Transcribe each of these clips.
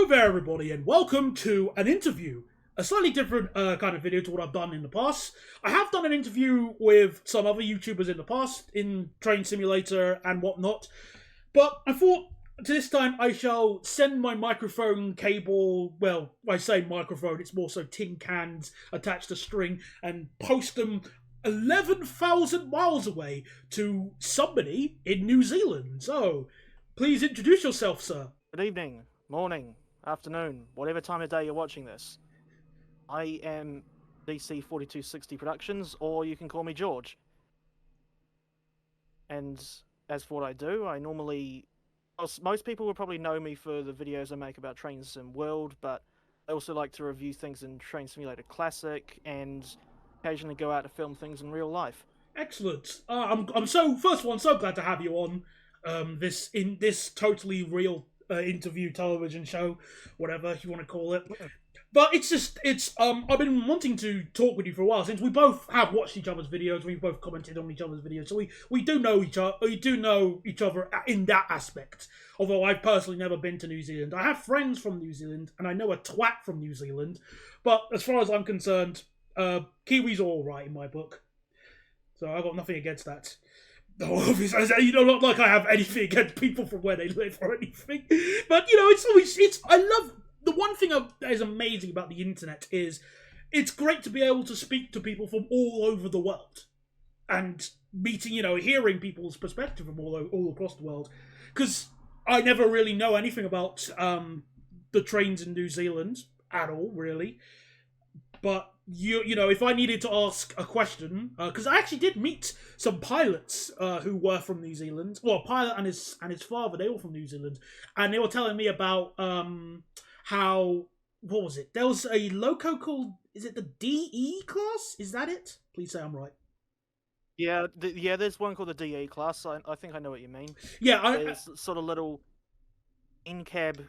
there, everybody, and welcome to an interview. A slightly different kind of video to what I've done in the past. I have done an interview with some other YouTubers in the past, in Train Simulator and whatnot, but I thought this time I shall send my microphone cable, well, I say microphone, it's more so tin cans attached to string, and post them 11,000 miles away to somebody in New Zealand. So, please introduce yourself, sir. Good evening, morning, afternoon, whatever time of day you're watching this. I am DC 4260 Productions, or you can call me George. And as for what I do, I normally... Most people will probably know me for the videos I make about Train Sim World, but I also like to review things in Train Simulator Classic, and occasionally go out to film things in real life. Excellent. First of all, I'm so glad to have you on this totally real interview television show, whatever you want to call it. But I've been wanting to talk with you for a while, since we both have watched each other's videos, we've both commented on each other's videos, so we do know each other in that aspect. Although I've personally never been to New Zealand. I have friends from New Zealand, and I know a twat from New Zealand, but as far as I'm concerned, Kiwis are alright in my book. So I've got nothing against that. No, obviously, not like I have anything against people from where they live or anything. But, I love, the one thing that is amazing about the internet is it's great to be able to speak to people from all over the world. And hearing people's perspective from all across the world. Because I never really know anything about the trains in New Zealand at all, really. But if I needed to ask a question, because I actually did meet some pilots who were from New Zealand. Well, a pilot and his father, they were from New Zealand, and they were telling me about how, what was it? There was a loco called, is it the DE class? Is that it? Please say I'm right. Yeah, there's one called the DE class. I think I know what you mean. Yeah, there's sort of little in-cab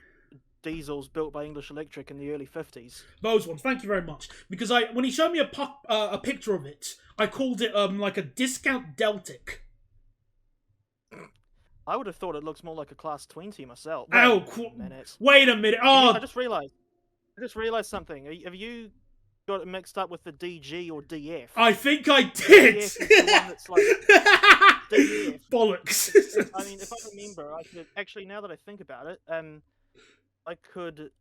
diesels built by English Electric in the early 50s. Those ones, thank you very much. Because when he showed me a picture of it, I called it like a discount Deltic. I would have thought it looks more like a Class 20 myself. Wait a minute. Oh, I just realized something. Have you got it mixed up with the DG or DF? I think I did. DF is the one that's like DF. Bollocks. I mean, if I remember, I could actually, now that I think about it, I could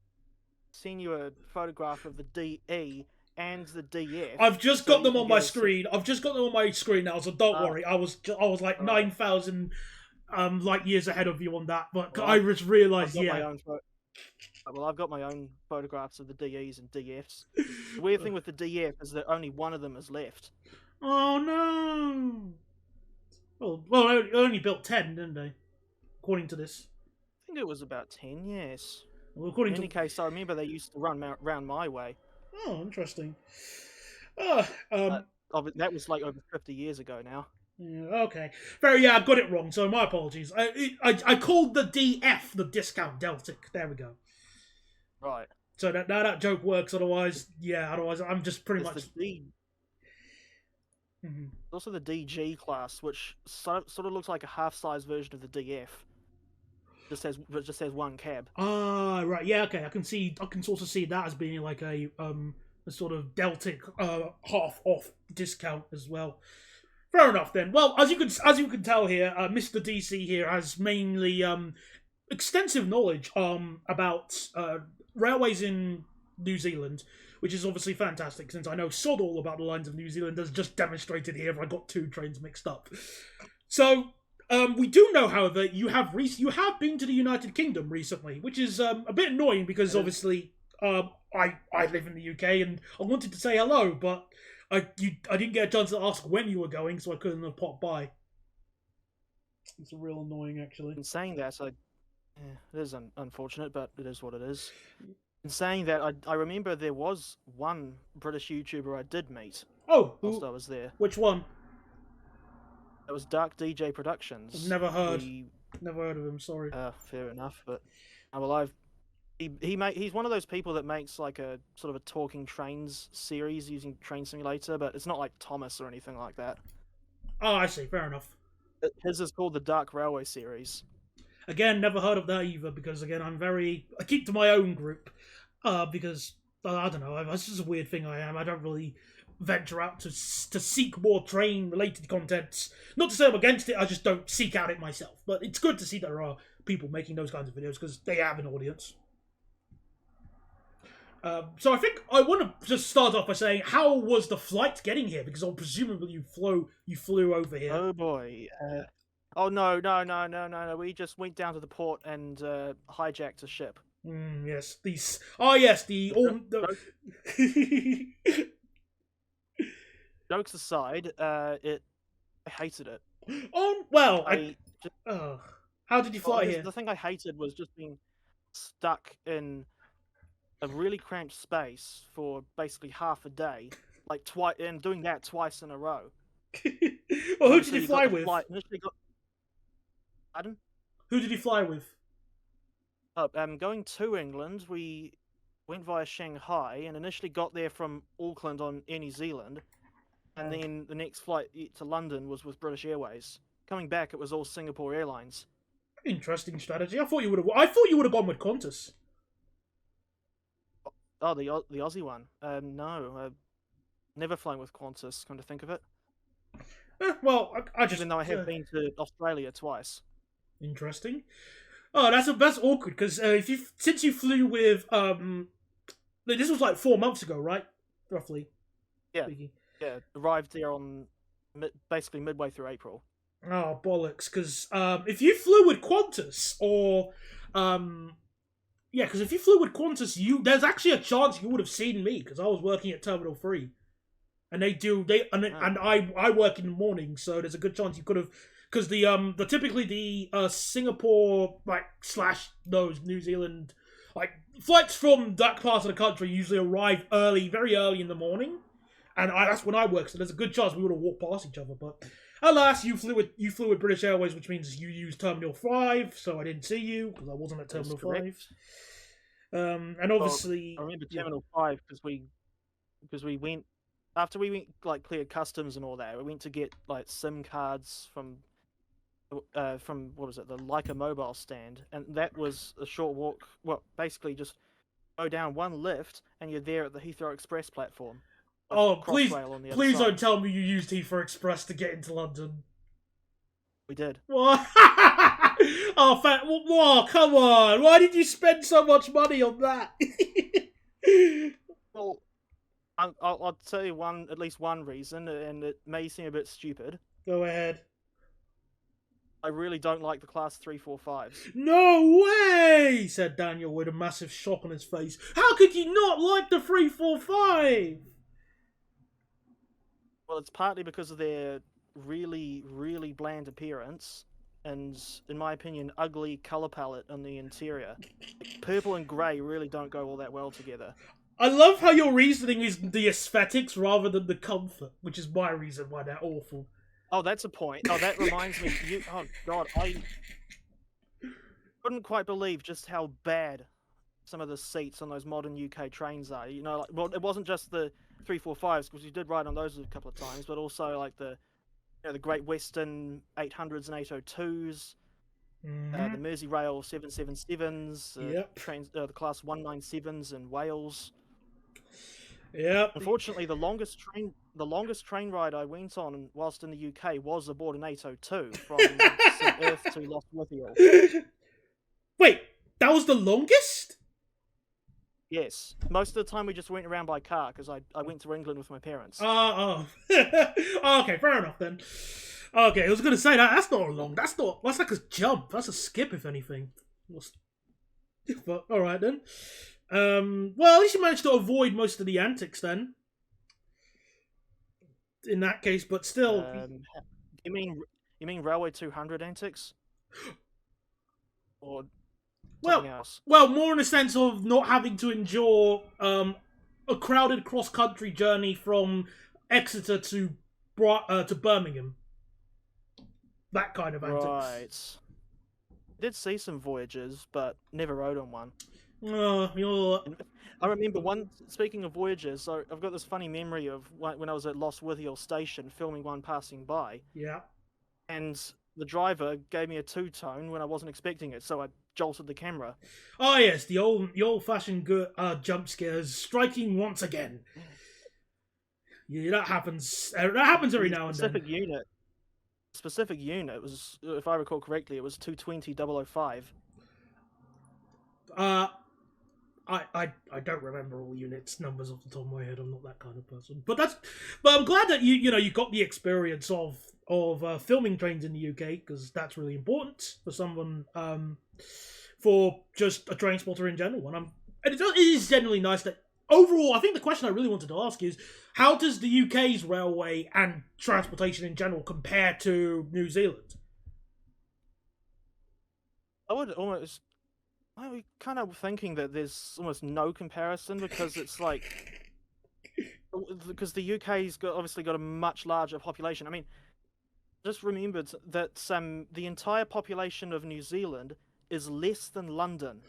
send you a photograph of the DE and the DF. I've just got them on my screen. I've just got them on my screen now, so don't worry. I was like 9,000 light years ahead of you on that, but well, I just realised, yeah. Well, I've got my own photographs of the DEs and DFs. The weird thing with the DF is that only one of them is left. Oh no! Well, they only built 10, didn't they? According to this. I think it was about 10, yes. Well, in any case, I remember they used to run round my way. Oh, interesting. That was like over 50 years ago now. Yeah, okay. I got it wrong, so my apologies. I called the DF the discount Deltic. There we go. Right. So that joke works. Otherwise, I'm just pretty much. Also the DG class, which sort of looks like a half-size version of the DF. Just says one cab. Ah, right. Yeah, okay. I can sort of see that as being like a sort of Deltic half off discount as well. Fair enough then. Well, as you can tell here, Mr. DC here has mainly extensive knowledge about railways in New Zealand, which is obviously fantastic, since I know sod all about the lines of New Zealand, as just demonstrated here. I got two trains mixed up. So. We do know, however, you have been to the United Kingdom recently, which is a bit annoying because obviously I live in the UK and I wanted to say hello, but I didn't get a chance to ask when you were going, so I couldn't have popped by. It's real annoying, actually. In saying that, it is unfortunate, but it is what it is. In saying that, I remember there was one British YouTuber I did meet. Oh, whilst I was there. Which one? It was Dark DJ Productions. Never heard of him. Sorry. Fair enough, but he's one of those people that makes like a sort of a talking trains series using Train Simulator, but it's not like Thomas or anything like that. Oh, I see. Fair enough. His is called the Dark Railway series. Again, never heard of that either because again, I keep to my own group, because I don't know, that's just a weird thing I am. I don't really venture out to seek more train related contents. Not to say I'm against it, I just don't seek out it myself. But it's good to see there are people making those kinds of videos because they have an audience. So I think I want to just start off by saying, how was the flight getting here? Because presumably you flew over here. Oh boy. Oh no, no, no, no, no, no. We just went down to the port and hijacked a ship. Yes, these. Oh yes, the all. Jokes aside, I hated it. Oh well, just, how did you fly here? The thing I hated was just being stuck in a really cramped space for basically half a day, like twice, and doing that twice in a row. Well, who did you fly with? Pardon? Who did you fly with? Going to England, we went via Shanghai and initially got there from Auckland on Air New Zealand, and then the next flight to London was with British Airways. Coming back, it was all Singapore Airlines. Interesting strategy. I thought you would have gone with Qantas. Oh, the Aussie one. No, never flown with Qantas. Come to think of it. Well, I just even though I have been to Australia twice. Interesting. Oh, that's awkward because since you flew with this was like 4 months ago, right? Roughly. Yeah. Speaking. Yeah. Arrived there on basically midway through April. Oh bollocks! Because if you flew with Qantas or yeah, because if you flew with Qantas, there's actually a chance you would have seen me because I was working at Terminal 3. And I work in the morning, so there's a good chance you could have, because typically the Singapore / New Zealand flights from that part of the country usually arrive very early in the morning, and that's when I work. So there's a good chance we would have walked past each other. But alas, you flew with British Airways, which means you used Terminal 5, so I didn't see you because I wasn't at Terminal 5. And obviously, I remember Terminal 5 because we went. After we went cleared customs and all that, we went to get SIM cards from what was it, the Leica mobile stand, and that was a short walk. Well, basically just go down one lift and you're there at the Heathrow Express platform. Oh, please don't tell me you used Heathrow Express to get into London. We did. What? Oh, come on! Why did you spend so much money on that? Well, I'll tell you at least one reason, and it may seem a bit stupid. Go ahead. I really don't like the Class 345s. No way! Said Daniel with a massive shock on his face. How could you not like the 345? Well, it's partly because of their really, really bland appearance, and, in my opinion, ugly colour palette on the interior. Purple and grey really don't go all that well together. I love how your reasoning is the aesthetics rather than the comfort, which is my reason why they're awful. Oh, that's a point. Oh, that reminds me. Oh, God, I couldn't quite believe just how bad some of the seats on those modern UK trains are. Well, it wasn't just the 345s, because we did ride on those a couple of times, but also the Great Western 800s and 802s, the Merseyrail 777s, the Class 197s in Wales. Yep. Unfortunately, the longest train ride I went on whilst in the UK was aboard an 802 from St. Earth to Locomotives. Wait, that was the longest? Yes. Most of the time we just went around by car because I went to England with my parents. Oh, okay, fair enough then. Okay, I was gonna say that's not long. That's like a jump. That's a skip, if anything. But all right then. Well, at least you managed to avoid most of the antics then. In that case, but still. You mean Railway 200 antics? Or something else? Well, more in the sense of not having to endure a crowded cross-country journey from Exeter to Birmingham. That kind of antics. Right. I did see some voyages, but never rode on one. I remember one. Speaking of voyages, so I've got this funny memory of when I was at Lostwithiel Station filming one passing by. Yeah. And the driver gave me a two-tone when I wasn't expecting it, so I jolted the camera. Oh yes, the old-fashioned good jump scares striking once again. Yeah, that happens. That happens every now and then. Specific unit was, if I recall correctly, it was 220-005. I don't remember all units numbers off the top of my head. I'm not that kind of person. But I'm glad that you got the experience of filming trains in the UK, because that's really important for someone for just a train spotter in general. And it is generally nice that overall. I think the question I really wanted to ask is, how does the UK's railway and transportation in general compare to New Zealand? I was kind of thinking that there's almost no comparison, because it's like, because the UK's obviously got a much larger population. I mean, just remembered that the entire population of New Zealand is less than London.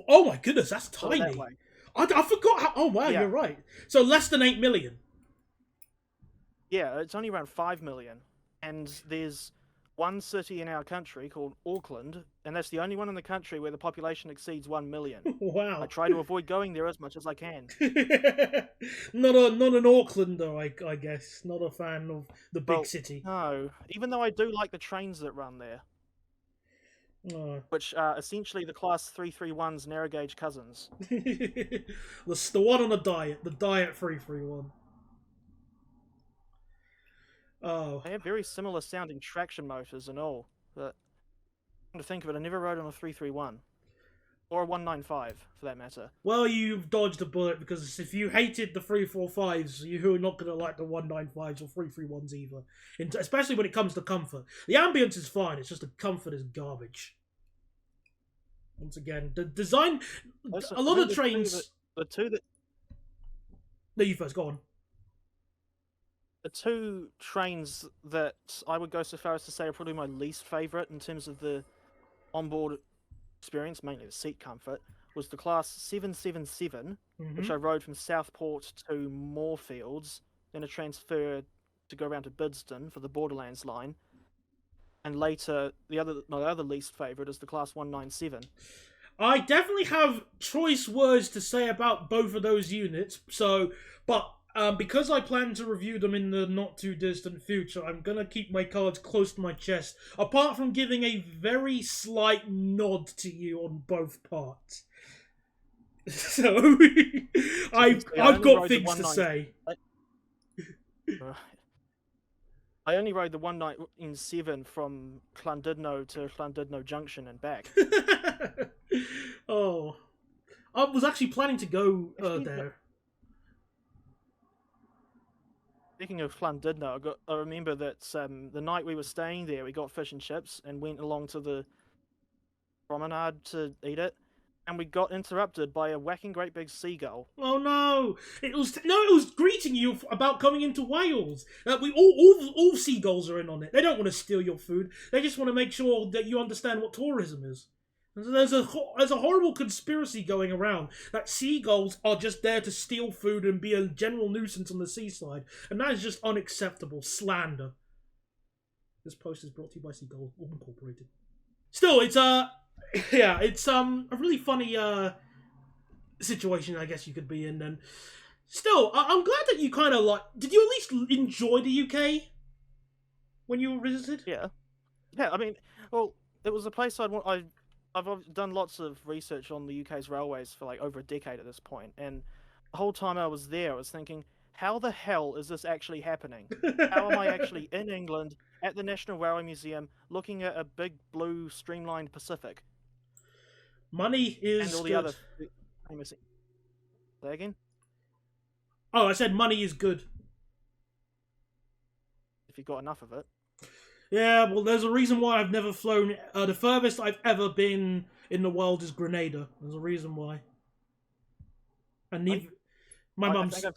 Oh my goodness, that's tiny. That way. I forgot how. Oh wow, Yeah. You're right. So less than 8 million. Yeah, it's only around 5 million, and there's one city in our country called Auckland, and that's the only one in the country where the population exceeds 1 million. Wow. I try to avoid going there as much as I can. not an Aucklander, I guess. Not a fan of the big city. No, even though I do like the trains that run there. Oh. Which are essentially the Class 331's narrow gauge cousins. The one on the Diet 331. Oh. They have very similar sounding traction motors and all, but to think of it, I never rode on a 331. Or a 195, for that matter. Well, you've dodged a bullet, because if you hated the 345s, you're not going to like the 195s or 331s either. Especially when it comes to comfort. The ambience is fine, it's just the comfort is garbage. Once again, the design... a lot of trains... The two that... No, you first, go on. The two trains that I would go so far as to say are probably my least favourite in terms of the onboard experience, mainly the seat comfort, was the Class 777, which I rode from Southport to Moorfields, then a transfer to go around to Bidston for the Borderlands line, and later my other least favourite is the Class 197. I definitely have choice words to say about both of those units, but because I plan to review them in the not too distant future, I'm gonna keep my cards close to my chest, apart from giving a very slight nod to you on both parts. So, I've got things to say. I only rode the 197 from Llandudno to Llandudno Junction and back. Oh. I was actually planning to go there. Speaking of Llandudno, I remember that the night we were staying there, we got fish and chips and went along to the promenade to eat it, and we got interrupted by a whacking great big seagull. Oh no! It was greeting you about coming into Wales. All seagulls are in on it. They don't want to steal your food. They just want to make sure that you understand what tourism is. There's a horrible conspiracy going around that seagulls are just there to steal food and be a general nuisance on the seaside, and that is just unacceptable slander. This post is brought to you by Seagull Incorporated. Still, it's a really funny situation, I guess you could be in. And still, I'm glad that you kind of like. Did you at least enjoy the UK when you visited? Yeah. I mean, well, it was a place I've done lots of research on the UK's railways for like over a decade at this point, and the whole time I was there, I was thinking, how the hell is this actually happening? How am I actually in England at the National Railway Museum looking at a big blue streamlined Pacific? Money is and all the good. Other famous... Say again? Oh, I said money is good. If you've got enough of it. Yeah, well, there's a reason why I've never flown. The furthest I've ever been in the world is Grenada. There's a reason why. And my mum's. I think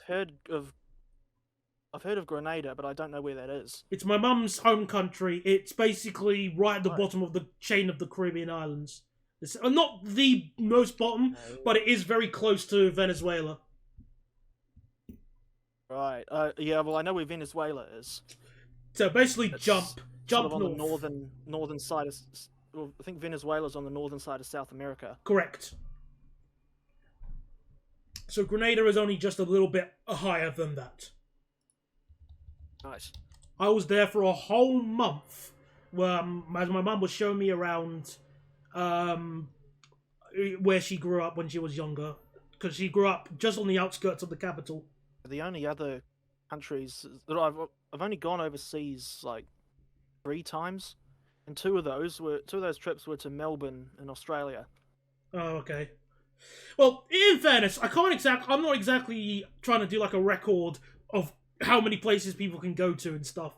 I've heard of Grenada, but I don't know where that is. It's my mum's home country. It's basically right at the bottom of the chain of the Caribbean islands. It's not the most bottom, but it is very close to Venezuela. Right. Yeah. Well, I know where Venezuela is. So basically, jump sort of jump on the north. northern side of. Well, I think Venezuela's on the northern side of South America. Correct. So Grenada is only just a little bit higher than that. Nice. I was there for a whole month, as my mum was showing me around, where she grew up when she was younger, because she grew up just on the outskirts of the capital. The only other countries that I've only gone overseas like 3 times, and two of those trips were to Melbourne in Australia. Oh, okay. Well, in fairness, I'm not exactly trying to do like a record of how many places people can go to and stuff.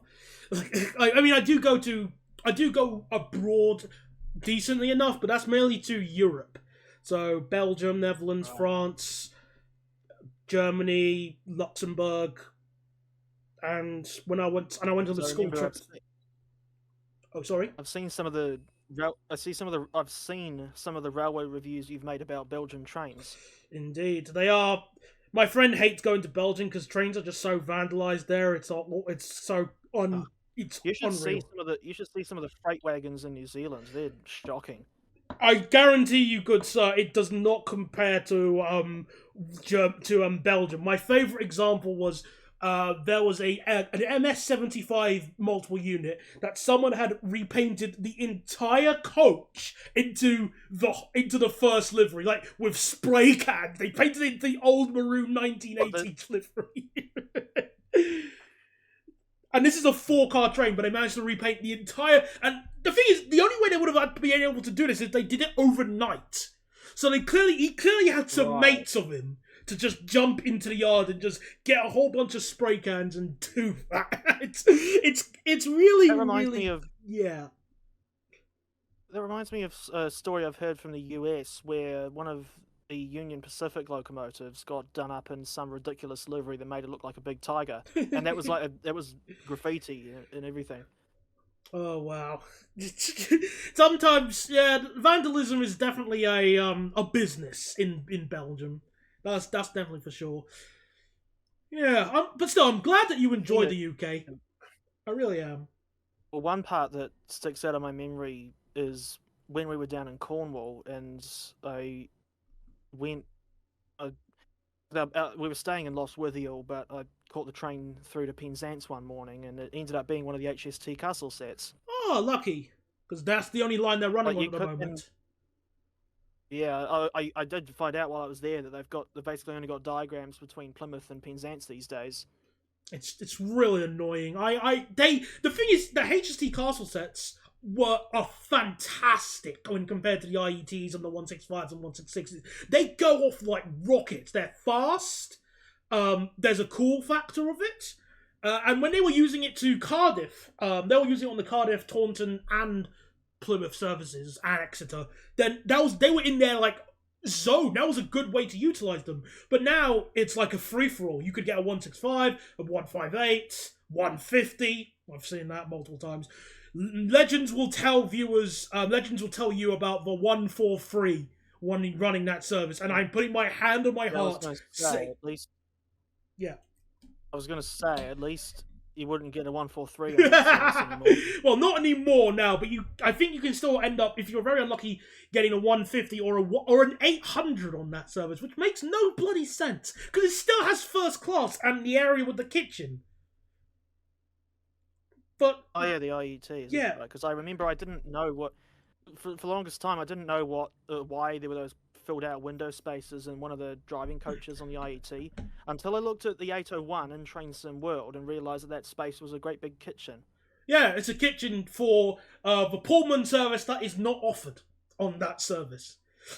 I mean, I do go abroad decently enough, but that's mainly to Europe. So Belgium, Netherlands, Right. France, Germany, Luxembourg, and when I went on the So I school remember trip. Oh, sorry. I've seen some of the railway reviews you've made about Belgian trains. Indeed, they are. My friend hates going to Belgium because trains are just so vandalized there. It's so it's You should see unreal. some of the freight wagons in New Zealand. They're shocking. I guarantee you, good sir, it does not compare to Belgium. My favorite example was there was an MS-75 multiple unit that someone had repainted the entire coach into the first livery, like with spray cans. They painted it the old maroon 1980s livery. And this is a 4-car train, but they managed to repaint the entire. And the thing is, the only way they would have been able to do this is they did it overnight. So he clearly had some mates of him to just jump into the yard and just get a whole bunch of spray cans and do that. It's really That reminds really me of yeah. That reminds me of a story I've heard from the US where one of the Union Pacific locomotives got done up in some ridiculous livery that made it look like a big tiger, and that was graffiti and everything. Oh wow. Sometimes, yeah, vandalism is definitely a business in Belgium. That's definitely for sure. Yeah, but still, I'm glad that you enjoy the UK. I really am. Well, one part that sticks out of my memory is when we were down in Cornwall, and I went. We were staying in Lostwithiel, but I caught the train through to Penzance one morning, and it ended up being one of the HST Castle sets. Oh, lucky, because that's the only line they're running Like on you at the could, moment. yeah, I did find out while I was there that they've basically only got diagrams between Plymouth and Penzance these days. It's really annoying. The thing is, the HST Castle sets are fantastic when compared to the IETs and the 165s and 166s. They go off like rockets. They're fast. There's a cool factor of it. And when they were using it to Cardiff, they were using it on the Cardiff, Taunton, and Plymouth services and Exeter. Then they were in their like zone. That was a good way to utilize them. But now it's like a free for all. You could get a 165, a 158, 150. I've seen that multiple times. Legends will tell you about the 143 one running that service, and I'm putting my hand on my heart. At least, yeah. I was going to say, at least you wouldn't get a 143 on that service anymore. Well, not anymore now, but I think you can still end up, if you're very unlucky, getting a 150 or an 800 on that service, which makes no bloody sense, because it still has first class and the area with the kitchen. But oh yeah, the IET. Yeah, because I remember I didn't know what for the longest time I didn't know why there were those filled out window spaces in one of the driving coaches on the IET until I looked at the 801 in Train Sim World and realised that space was a great big kitchen. Yeah, it's a kitchen for the Pullman service that is not offered on that service.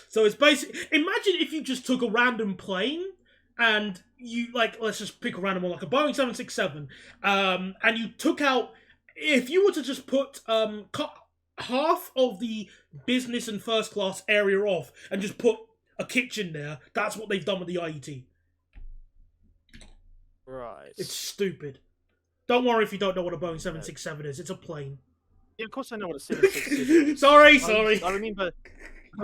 So it's basically, imagine if you just took a random plane and you, like, let's just pick a random one, like a Boeing 767, and you took out, if you were to just put half of the business and first class area off and just put a kitchen there, that's what they've done with the IET. Right. It's stupid. Don't worry if you don't know what a Boeing 767 is. It's a plane. Yeah, of course I know what a 767 is. Sorry. I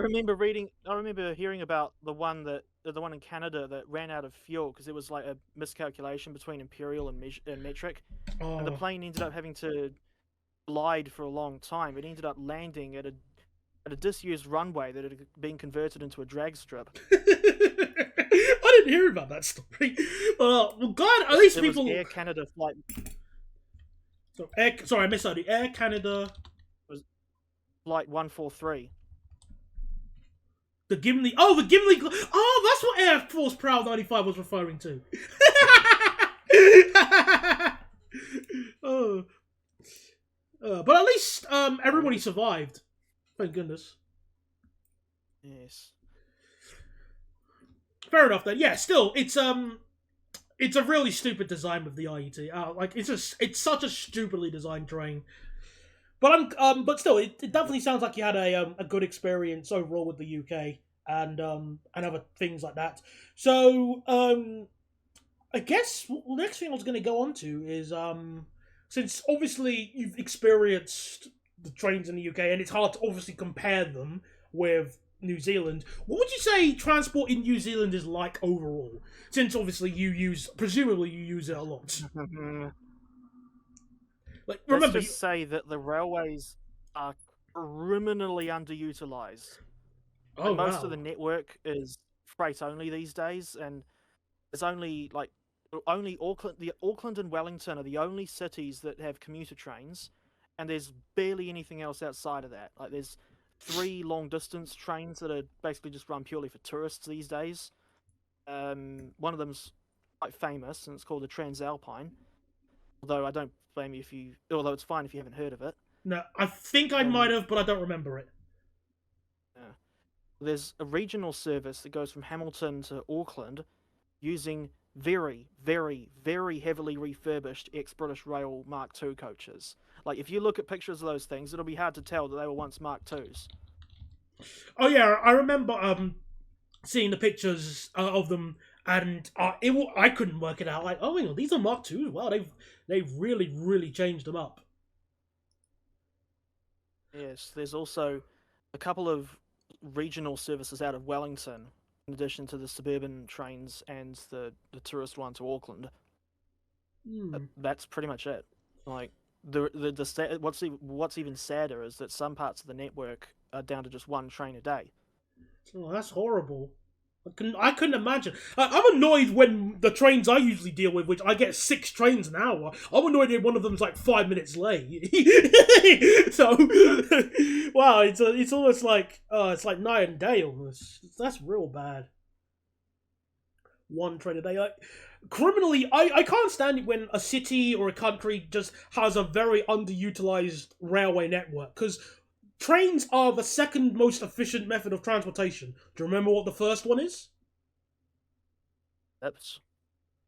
remember hearing about the one in Canada that ran out of fuel because it was like a miscalculation between imperial and metric. Oh. And the plane ended up having to glide for a long time. It ended up landing at a disused runway that had been converted into a drag strip. I didn't hear about that story. Well, God, at least It people. was Air Canada flight. Sorry, I missed out. The Air Canada. Was Flight 143. The Gimli. Oh, the Gimli. Oh, that's what Air Force Proud 95 was referring to. Oh. But at least everybody survived. Thank goodness. Yes. Fair enough then. Yeah, still, it's a really stupid design with the IET. Like it's such a stupidly designed train. But still, it definitely sounds like you had a good experience overall with the UK and other things like that. So I guess the next thing I was going to go on to is since obviously you've experienced the trains in the UK and it's hard to obviously compare them with New Zealand, what would you say transport in New Zealand is like overall? Since obviously presumably you use it a lot. Like, remember, Let's just say that the railways are criminally underutilized. Oh, Most wow. of the network is freight only these days, and there's only Auckland and Wellington are the only cities that have commuter trains, and there's barely anything else outside of that. Like there's 3 long distance trains that are basically just run purely for tourists these days. One of them's quite famous, and it's called the Transalpine. Although I don't blame you although it's fine if you haven't heard of it. No, I think I might have, but I don't remember it. Yeah. There's a regional service that goes from Hamilton to Auckland using very, very, very heavily refurbished ex-British Rail Mark II coaches. Like, if you look at pictures of those things, it'll be hard to tell that they were once Mark IIs. Oh yeah, I remember seeing the pictures of them, and I couldn't work it out. Like, oh, these are Mark IIs. Wow, they've really, really changed them up. Yes, there's also a couple of regional services out of Wellington, in addition to the suburban trains and the tourist one to Auckland. That's pretty much it. Like what's even sadder is that some parts of the network are down to just 1 train a day. Oh, that's horrible. I couldn't imagine. I'm annoyed when the trains I usually deal with, which I get 6 trains an hour. I'm annoyed if one of them's like 5 minutes late. So, wow, it's almost like it's like night and day almost. That's real bad. 1 train a day. Like, criminally, I can't stand it when a city or a country just has a very underutilized railway network, because trains are the second most efficient method of transportation. Do you remember what the first one is? Ships.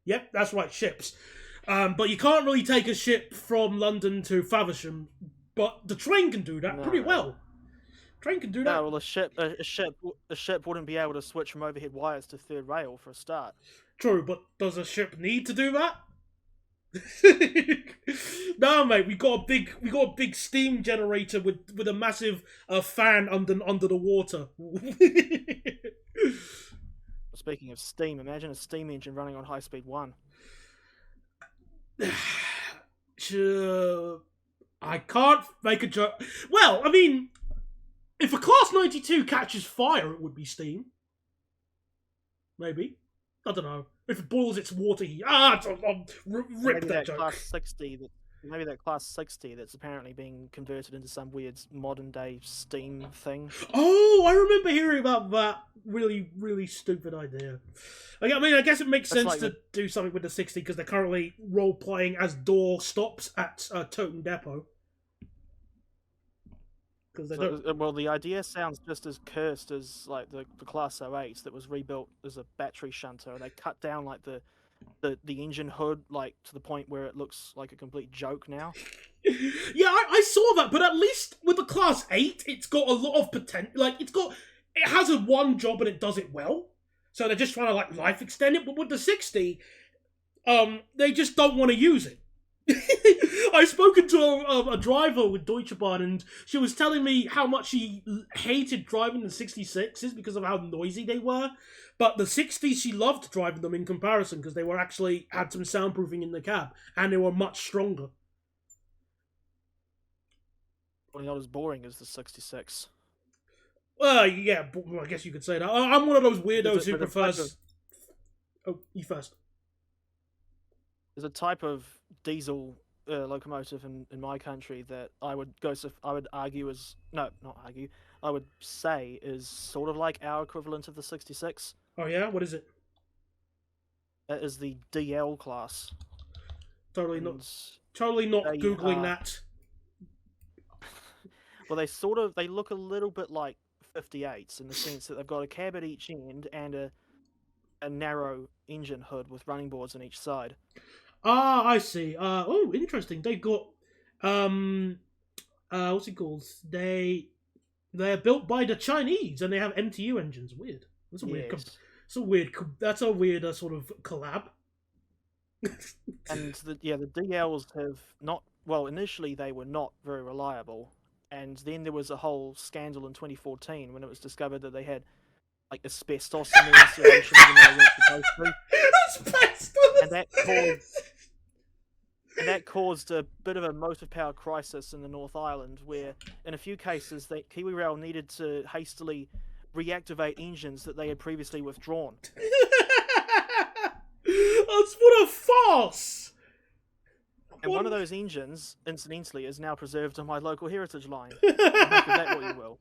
Yep, that's right, ships. But you can't really take a ship from London to Faversham, but the train can do that pretty well. Train can do that. No, well, a ship wouldn't be able to switch from overhead wires to third rail for a start. True, but does a ship need to do that? No, mate, we got a big steam generator with a massive fan under the water. Speaking of steam, imagine a steam engine running on high speed 1. I can't make a joke. Well, I mean, if a Class 92 catches fire, it would be steam. Maybe. I don't know. If it boils its water heat. Rip that joke. Maybe that Class 60 that's apparently being converted into some weird modern day steam thing. Oh, I remember hearing about that really, really stupid idea. I mean, I guess it makes sense to do something with the 60 because they're currently role-playing as door stops at Toten Depot. Well, the idea sounds just as cursed as like the Class 08 that was rebuilt as a battery shunter. They cut down like the engine hood like to the point where it looks like a complete joke now. Yeah, I saw that, but at least with the Class 8, it's got a lot of potential. Like it has a one job and it does it well. So they're just trying to like life extend it. But with the 60, they just don't want to use it. I've spoken to a driver with Deutsche Bahn, and she was telling me how much she hated driving the 66s because of how noisy they were. But the 60s, she loved driving them in comparison because they were actually had some soundproofing in the cab, and they were much stronger. Probably not as boring as the 66. Yeah, I guess you could say that. I'm one of those weirdos who There's a type of prefers. Oh, you first. there's a type of diesel locomotive in my country that I would argue is no, not argue. I would say is sort of like our equivalent of the 66. Oh yeah, what is it? It is the DL class, Totally not. and Totally not they googling that. well, they look a little bit like 58s in the sense that they've got a cab at each end and a narrow engine hood with running boards on each side. Ah, I see. Oh, interesting. They've got what's it called? They're built by the Chinese and they have MTU engines. Weird. That's a weird. Yes. It's a weird. That's a weird sort of collab. And the DLs have not. Well, initially they were not very reliable, and then there was a whole scandal in 2014 when it was discovered that they had like asbestos in their insulation even though they weren't supposed to, Asbestos. and that caused a bit of a motive power crisis in the North Island, where in a few cases Kiwi Rail needed to hastily reactivate engines that they had previously withdrawn. That's what a farce! And one of those engines, incidentally, is now preserved on my local heritage line. Make of that what you will.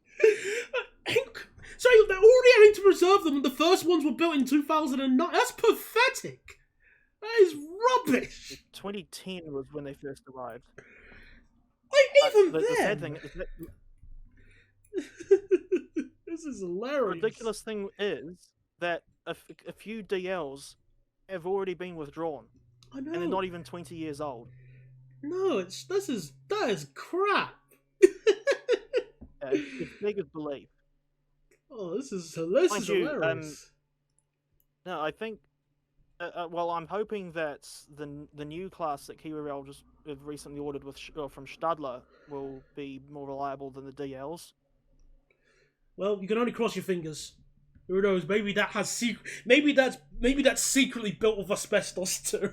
So they're already having to preserve them, and the first ones were built in 2009. That's pathetic. That is rubbish. 2010 was when they first arrived. Even The then. sad thing is that This is hilarious. the ridiculous thing is that a few DLs have already been withdrawn, I know. and they're not even 20 years old. No, that is crap. It's beggars belief. Oh, this is Mind you, hilarious. No, I think. Well, I'm hoping that the new class that Kiwi Rail just have recently ordered from Stadler will be more reliable than the DLs. Well, you can only cross your fingers. Who knows? Maybe that has maybe that's secretly built with asbestos too.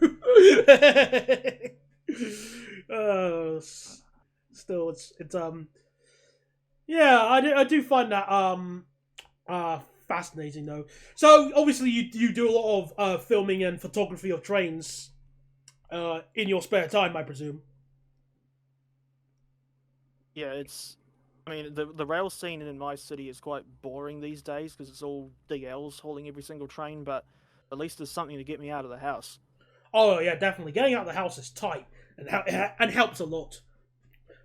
Still, it's yeah, I do find that fascinating though. So obviously you do a lot of filming and photography of trains in your spare time, I presume. Yeah, I mean, the rail scene in my city is quite boring these days because it's all DLs hauling every single train, but at least there's something to get me out of the house. Oh yeah, definitely. Getting out of the house is tight and helps a lot.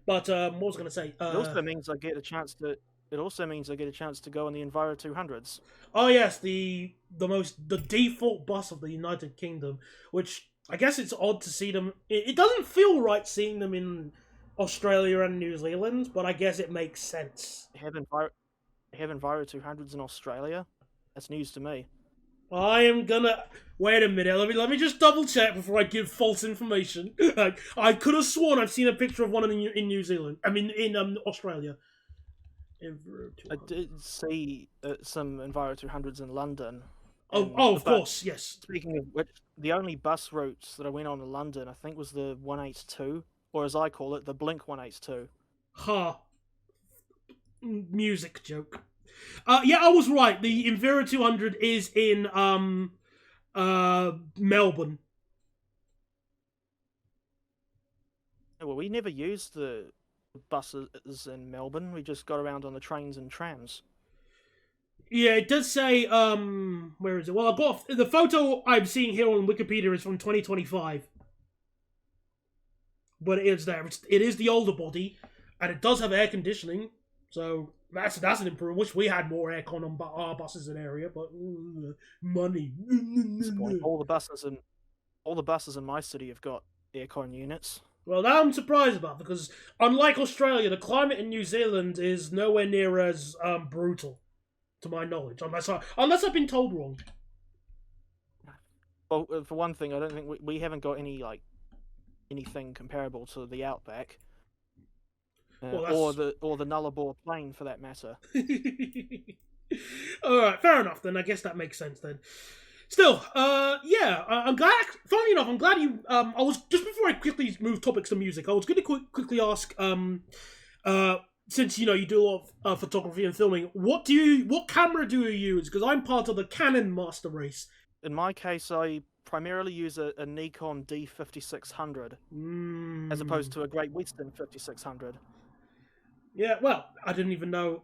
But what was I going to say? It also means I get a chance to. It also means I get a chance to go on the Enviro 200s. Oh yes, the default bus of the United Kingdom, which I guess it's odd to see them. It doesn't feel right seeing them in Australia and New Zealand, but I guess it makes sense. They have Enviro 200s in Australia. That's news to me. I am gonna wait a minute. Let me just double check before I give false information. Like, I could have sworn I've seen a picture of one in New Zealand. I mean, in Australia. I did see some Enviro 200s in London. Of course, yes. Speaking of which, the only bus routes that I went on in London, I think, was the 182, or as I call it, the Blink 182. Ha. Music joke. Yeah, I was right. The Enviro 200 is in Melbourne. Well, we never used the buses in Melbourne. We just got around on the trains and trams. Yeah, it does say where is it? Well, I've got the photo I'm seeing here on Wikipedia is from 2025. But it is there. It is the older body, and it does have air conditioning. So that's an improvement. Wish we had more aircon on our buses in area, but money. All the buses in my city have got aircon units. Well, that I'm surprised about because unlike Australia, the climate in New Zealand is nowhere near as brutal, to my knowledge, unless I've been told wrong. Well, for one thing, I don't think we haven't got anything comparable to the Outback. Or the Nullarbor Plain, for that matter. All right, fair enough. Then I guess that makes sense. Then, still, yeah, I'm glad. Funny enough, I'm glad you. I was just before I quickly move topics to music. I was going to quickly ask. Since you do a lot of photography and filming, what camera do you use? Because I'm part of the Canon master race. In my case, I primarily use a Nikon D5600 as opposed to a Great Western 5600. Yeah, well, I didn't even know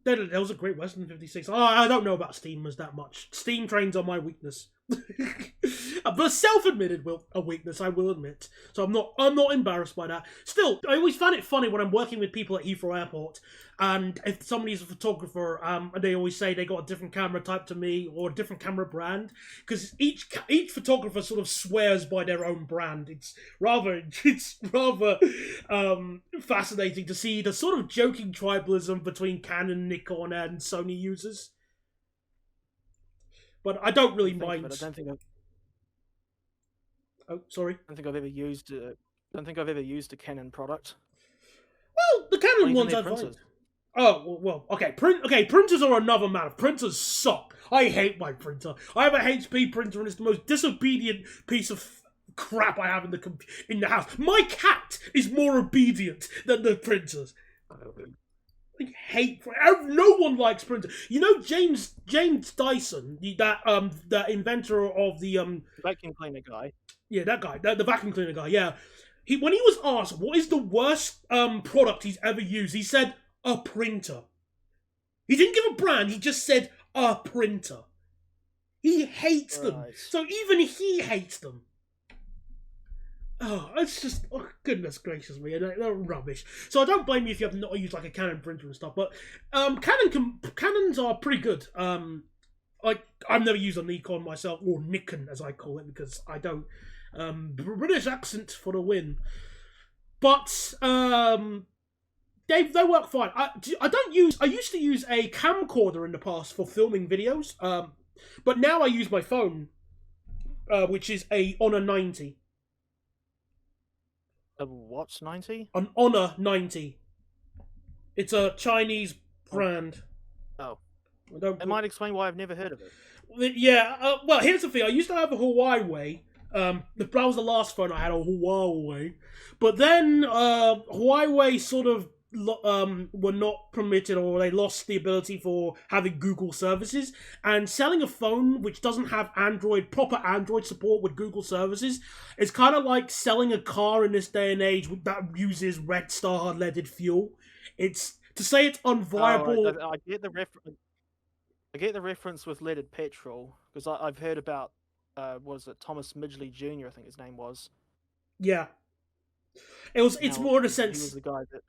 there was a Great Western 56. Oh, I don't know about steamers that much. Steam trains are my weakness. But self-admitted a weakness, I will admit. So I'm not embarrassed by that. Still, I always find it funny when I'm working with people at Heathrow Airport, and if somebody's a photographer, and they always say they got a different camera type to me or a different camera brand, because each photographer sort of swears by their own brand. It's rather fascinating to see the sort of joking tribalism between Canon, Nikon, and Sony users. But I don't really mind. I don't think Oh, sorry. I don't think I've ever used a Canon product. Well, the Canon ones I find. Oh, well, okay. Printers are another matter. Printers suck. I hate my printer. I have a HP printer, and it's the most disobedient piece of crap I have in the house. My cat is more obedient than the printers. I hate. No one likes printers. You know James Dyson, that inventor of the vacuum cleaner guy. Yeah, that guy, the vacuum cleaner guy. Yeah, when he was asked what is the worst product he's ever used, he said a printer. He didn't give a brand. He just said a printer. He hates them. So even he hates them. Oh, it's just goodness gracious me, they're rubbish. So I don't blame you if you have not used like a Canon printer and stuff. But Canons are pretty good. I've never used a Nikon myself, or Nikon as I call it, because I don't. British accent for the win. But they work fine. I used to use a camcorder in the past for filming videos. But now I use my phone, which is a Honor 90. A what 90? An Honor 90. It's a Chinese brand. Oh. It might explain why I've never heard of it. Yeah, well, here's the thing. I used to have a Huawei. That was the last phone I had, a Huawei. But then Huawei sort of were not permitted, or they lost the ability for having Google services. And selling a phone which doesn't have proper Android support with Google services is kind of like selling a car in this day and age that uses Red Star leaded fuel. It's to say it's unviable. I get the reference. I get the reference with leaded petrol because I've heard about was it Thomas Midgley Jr. I think his name was. Yeah, it's more in a sense. He was the guy that.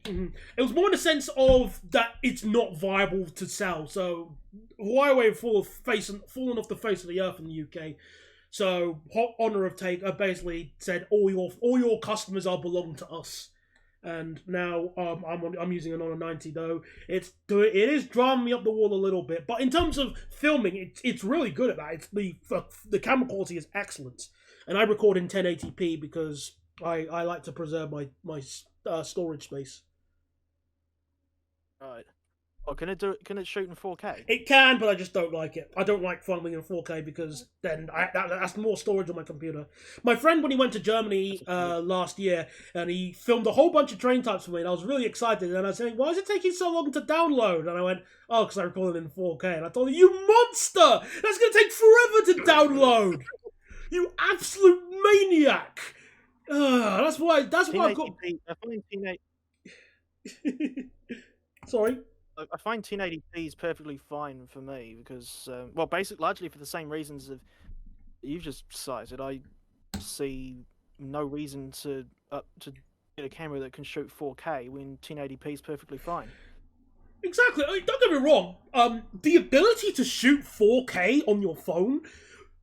Mm-hmm. It was more in the sense of that it's not viable to sell. So Huawei have fallen off the face of the earth in the UK. So Honor have basically said all your customers are belong to us. And now I'm using an Honor 90 though. It is driving me up the wall a little bit, but in terms of filming, it's really good at that. It's the camera quality is excellent, and I record in 1080p because I like to preserve my storage space. Right. Oh, can it shoot in 4K? It can, but I just don't like it. I don't like filming in 4K because then that's more storage on my computer. My friend, when he went to Germany last year, and he filmed a whole bunch of train types for me, and I was really excited. And I was saying, "Why is it taking so long to download?" And I went, "Oh, because I recorded it in 4K." And I told him, "You monster! That's going to take forever to download. You absolute maniac!" That's why I've got. Sorry. I find 1080p is perfectly fine for me because, basically, largely for the same reasons that you've just cited. I see no reason to get a camera that can shoot 4K when 1080p is perfectly fine. Exactly. I mean, don't get me wrong. The ability to shoot 4K on your phone,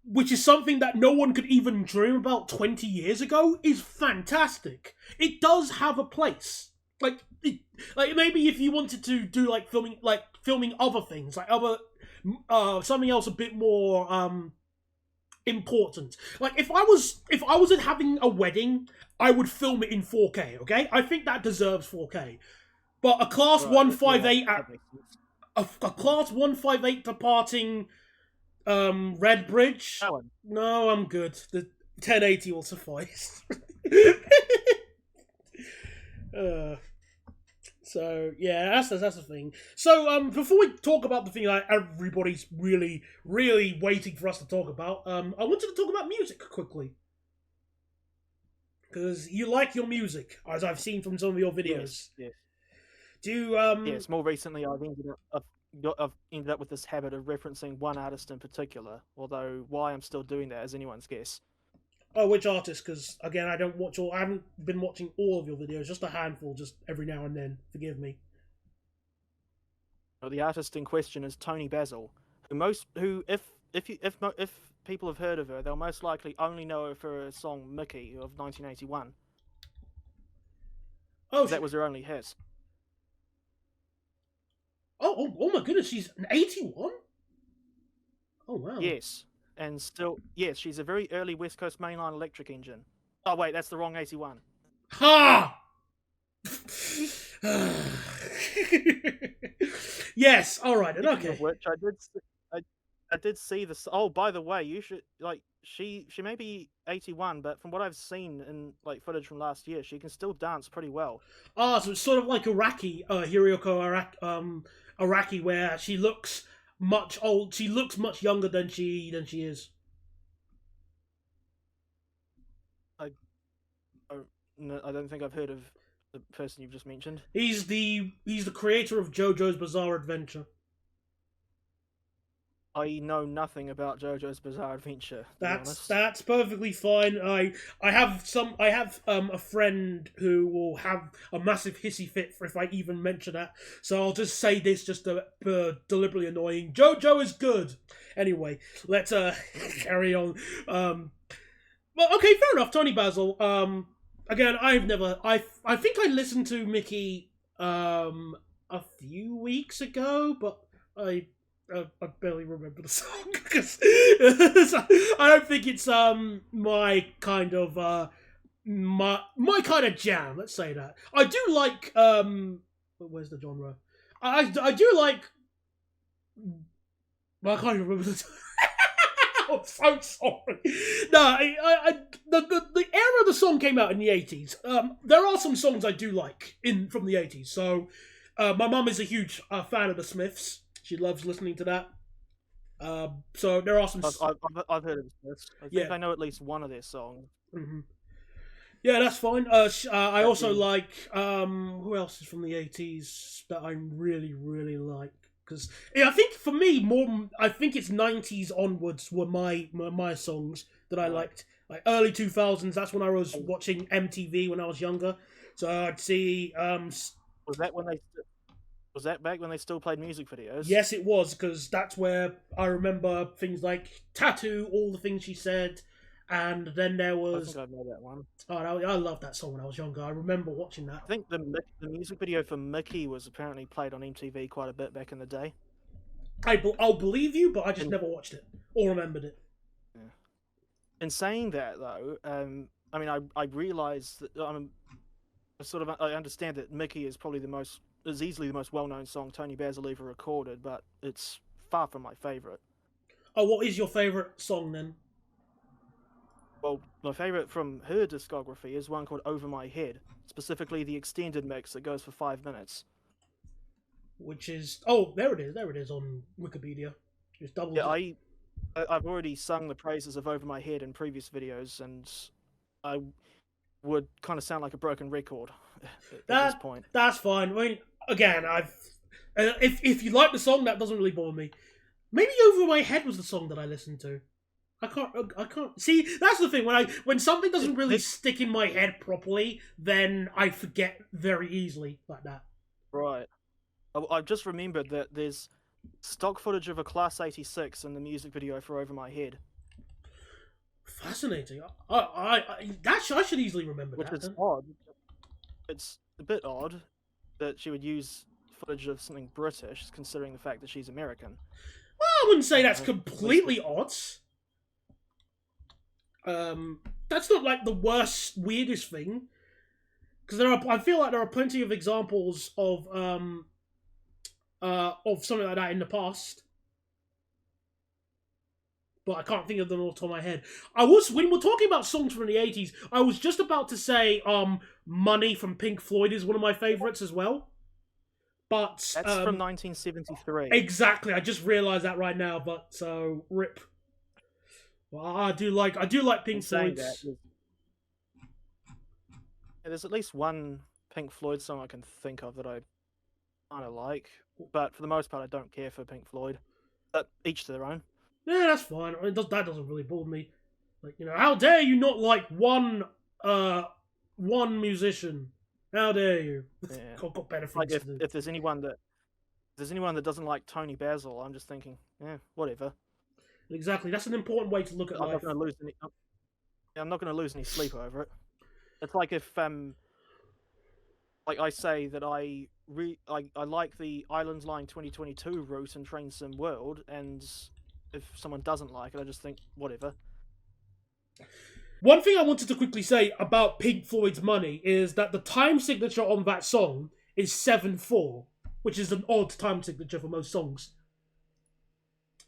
which is something that no one could even dream about 20 years ago, is fantastic. It does have a place. Like maybe if you wanted to do filming other things, like other something else a bit more important. Like if I wasn't having a wedding, I would film it in 4K. Okay, I think that deserves 4K. But a class 158 a class 158 departing Red Bridge. No, I'm good. The 1080 will suffice. So yeah, that's the thing. So before we talk about the thing that everybody's really waiting for us to talk about, I wanted to talk about music quickly because you like your music, as I've seen from some of your videos. Yes. Do you, Yes, more recently I've ended up with this habit of referencing one artist in particular, although why I'm still doing that is anyone's guess. Oh, which artist? Because again, I haven't been watching all of your videos, just a handful, just every now and then. Forgive me. Well, the artist in question is Tony Basil, who if people have heard of her, they'll most likely only know her for her song Mickey of 1981. Oh, That was her only hit. oh my goodness, she's an 81. Oh wow. Yes, and still yes, she's a very early West Coast mainline electric engine. Oh wait, that's the wrong 81. Ha! Yes. All right. And okay. Of which I did see this. Oh, by the way, you should she may be 81, but from what I've seen in footage from last year, she can still dance pretty well. Ah, so it's sort of like Iraqi, Hiroyoko Araki, where she looks much old. She looks much younger than she is. I don't think I've heard of the person you've just mentioned. He's the creator of JoJo's Bizarre Adventure. I know nothing about JoJo's Bizarre Adventure. That's perfectly fine. I have a friend who will have a massive hissy fit for if I even mention that. So I'll just say this just to deliberately annoying. JoJo is good. Anyway, let's carry on. Well, okay, fair enough. Tony Basil. Again, I think I listened to Mickey a few weeks ago, but I barely remember the song because I don't think it's my kind of my kind of jam. Let's say that I do like where's the genre? I do like. Well, I can't even remember the. I'm so sorry. No, the era the song came out in the 80s. There are some songs I do like from the 80s. So, my mum is a huge fan of the Smiths. She loves listening to that. So there are some. I've heard of the Smiths. I think I know at least one of their songs. Mm-hmm. Yeah, that's fine. I also like who else is from the 80s that I really like. Because I think for me, I think it's 90s onwards were my songs that I liked. Like early 2000s, that's when I was watching MTV when I was younger. So I'd see. Was that back when they still played music videos? Yes, it was, because that's where I remember things like Tattoo, All the Things She Said, and then there was. I think I know that one. Oh, I loved that song when I was younger. I remember watching that. I think the music video for Mickey was apparently played on MTV quite a bit back in the day. I'll believe you, but I just never watched it or remembered it. Yeah. In saying that, though, I mean, I realise that I understand that Mickey is probably easily the most well-known song Tony Basil ever recorded, but it's far from my favourite. Oh, what is your favourite song then? Well, my favourite from her discography is one called Over My Head, specifically the extended mix that goes for 5 minutes. Which is... Oh, there it is on Wikipedia. Just double. Yeah, I've already sung the praises of Over My Head in previous videos, and I would kind of sound like a broken record at this point. That's fine. I mean, again, if you like the song, that doesn't really bother me. Maybe Over My Head was the song that I listened to. I can't see. That's the thing. When something doesn't really stick in my head properly, then I forget very easily like that. Right. I've just remembered that there's stock footage of a Class 86 in the music video for Over My Head. Fascinating. I should easily remember that. Which is odd. It's a bit odd that she would use footage of something British, considering the fact that she's American. Well, I wouldn't say that's completely odd. That's not like the weirdest thing, because I feel like there are plenty of examples of something like that in the past, but I can't think of them off the top of my head. When we're talking about songs from the 80s, I was just about to say Money from Pink Floyd is one of my favourites as well. But That's from 1973. exactly. I just realised that right now. But so rip. Well, I do like In Pink saying Floyd's. that, there's at least one Pink Floyd song I can think of that I kind of like, but for the most part, I don't care for Pink Floyd. But each to their own. Yeah, that's fine. That doesn't really bother me. Like, how dare you not like one musician? How dare you? Yeah. I've got better Like things to do. if there's anyone that doesn't like Tony Basil, I'm just thinking, yeah, whatever. Exactly. That's an important way to look at I'm life. not going to lose any. I'm not going to lose any sleep over it. It's like if like I say that I like the Islands Line 2022 route in Train Sim World, and if someone doesn't like it, I just think whatever. One thing I wanted to quickly say about Pink Floyd's Money is that the time signature on that song is 7/4, which is an odd time signature for most songs.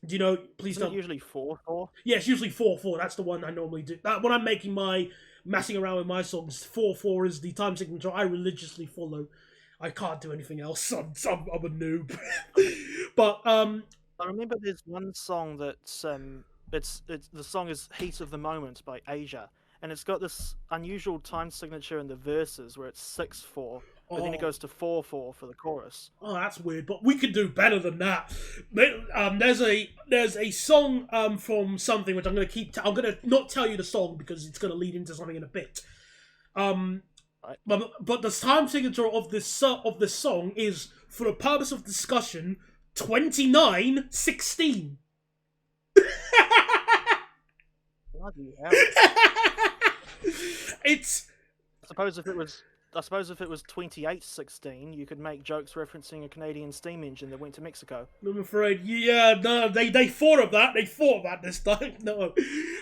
Do you know? Please Isn't don't. it usually 4/4? Yeah, it's usually 4/4. That's the one I normally do. That when I'm making my messing around with my songs, 4/4 is the time signature I religiously follow. I can't do anything else. I'm a noob. But I remember there's one song that's it's the song is "Heat of the Moment" by Asia, and it's got this unusual time signature in the verses where it's 6/4, but then it goes to 4/4 for the chorus. Oh, that's weird, but we could do better than that. There's a song from something which I'm gonna not tell you the song because it's gonna lead into something in a bit. Right. But the time signature of this song is, for the purpose of discussion, 29:16. Bloody hell. It's. I suppose if it was 28:16, you could make jokes referencing a Canadian steam engine that went to Mexico. I'm afraid, yeah, no, they thought of that. They thought of that this time. No,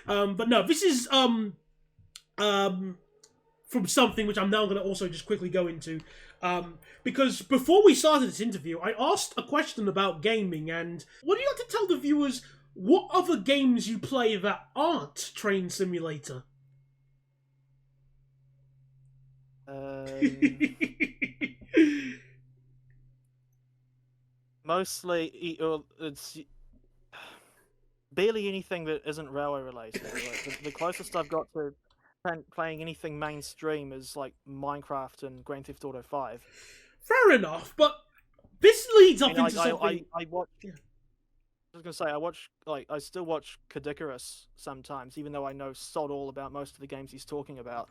but no, this is from something which I'm now going to also just quickly go into, because before we started this interview, I asked a question about gaming, and would you like to tell the viewers what other games you play that aren't Train Simulator? Mostly, it's barely anything that isn't railway related. Like, the closest I've got to playing anything mainstream is like Minecraft and Grand Theft Auto 5. Fair enough, but this leads up into something. I watch. Yeah. I was gonna say I still watch Kadikarus sometimes, even though I know sod all about most of the games he's talking about.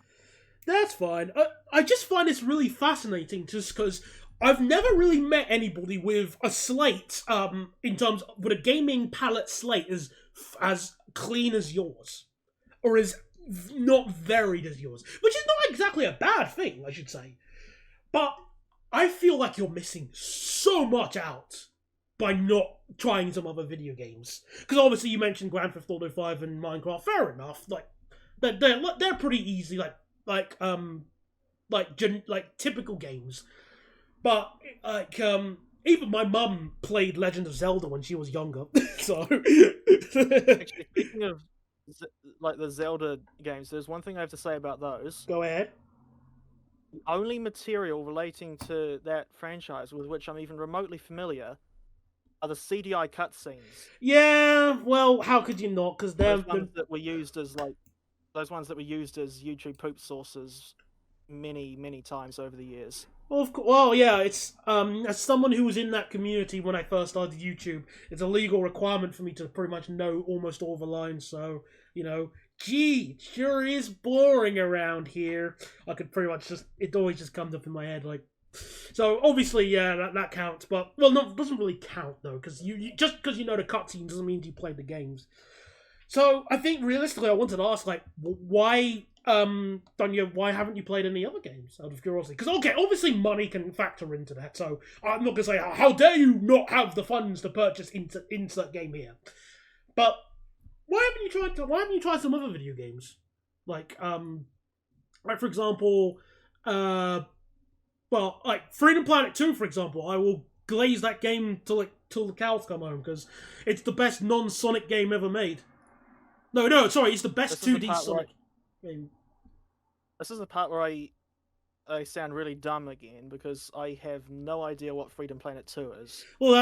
That's fine. I just find this really fascinating, just because I've never really met anybody with a slate, with a gaming palette slate as clean as yours, or as not varied as yours, which is not exactly a bad thing, I should say. But I feel like you're missing so much out by not trying some other video games. Because obviously you mentioned Grand Theft Auto 5 and Minecraft. Fair enough. Like they're pretty easy. Like typical games. But even my mum played Legend of Zelda when she was younger. So actually, speaking of like the Zelda games, there's one thing I have to say about those. Go ahead. The only material relating to that franchise with which I'm even remotely familiar are the CDI cutscenes. Yeah, well, how could you not? Because they're those ones that were used as YouTube poop sources many times over the years. Well, yeah, it's as someone who was in that community when I first started YouTube, it's a legal requirement for me to pretty much know almost all the lines. So gee, it sure is boring around here. I could pretty much it always just comes up in my head like. So obviously, yeah, that counts. But no, it doesn't really count though, because you just because you know the cutscenes doesn't mean you played the games. So I think realistically, I wanted to ask like, why haven't you played any other games out of curiosity? Because okay, obviously money can factor into that. So I'm not gonna say how dare you not have the funds to purchase insert game here. But why haven't you tried some other video games? Like for example, like Freedom Planet 2, for example. I will glaze that game till the cows come home because it's the best non-Sonic game ever made. No, sorry, it's the best 2D Sonic game. This is the part where I I sound really dumb again because I have no idea what Freedom Planet 2 is. Well,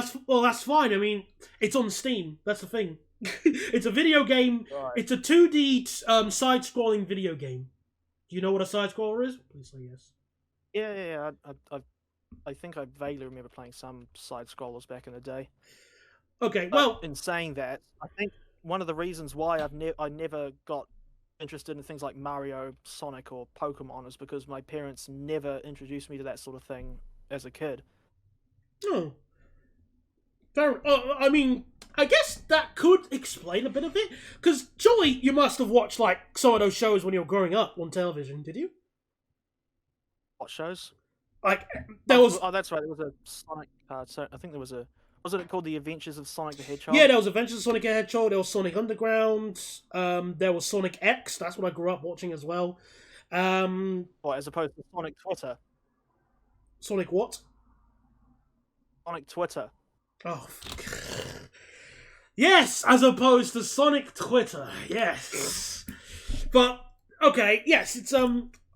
that's fine. I mean, it's on Steam. That's the thing. It's a video game. Right. It's a 2D side-scrolling video game. Do you know what a side-scroller is? Please say yes. Yeah. I think I vaguely remember playing some side scrollers back in the day. Okay, But well, in saying that, I think one of the reasons why I never got interested in things like Mario, Sonic, or Pokemon is because my parents never introduced me to that sort of thing as a kid. oh, I mean, I guess that could explain a bit of it. Because surely you must have watched like some of those shows when you were growing up on television, did you? What shows? Like there was, That's right. There was a Sonic. So I think there was a. Wasn't it called The Adventures of Sonic the yeah, Hedgehog? there was Adventures of Sonic the Hedgehog. There was Sonic Underground. There was Sonic X. That's what I grew up watching as well. Or as opposed to Sonic Twitter. Sonic what? Sonic Twitter. Oh, yes, as opposed to Sonic Twitter. Yes, but okay, yes, it's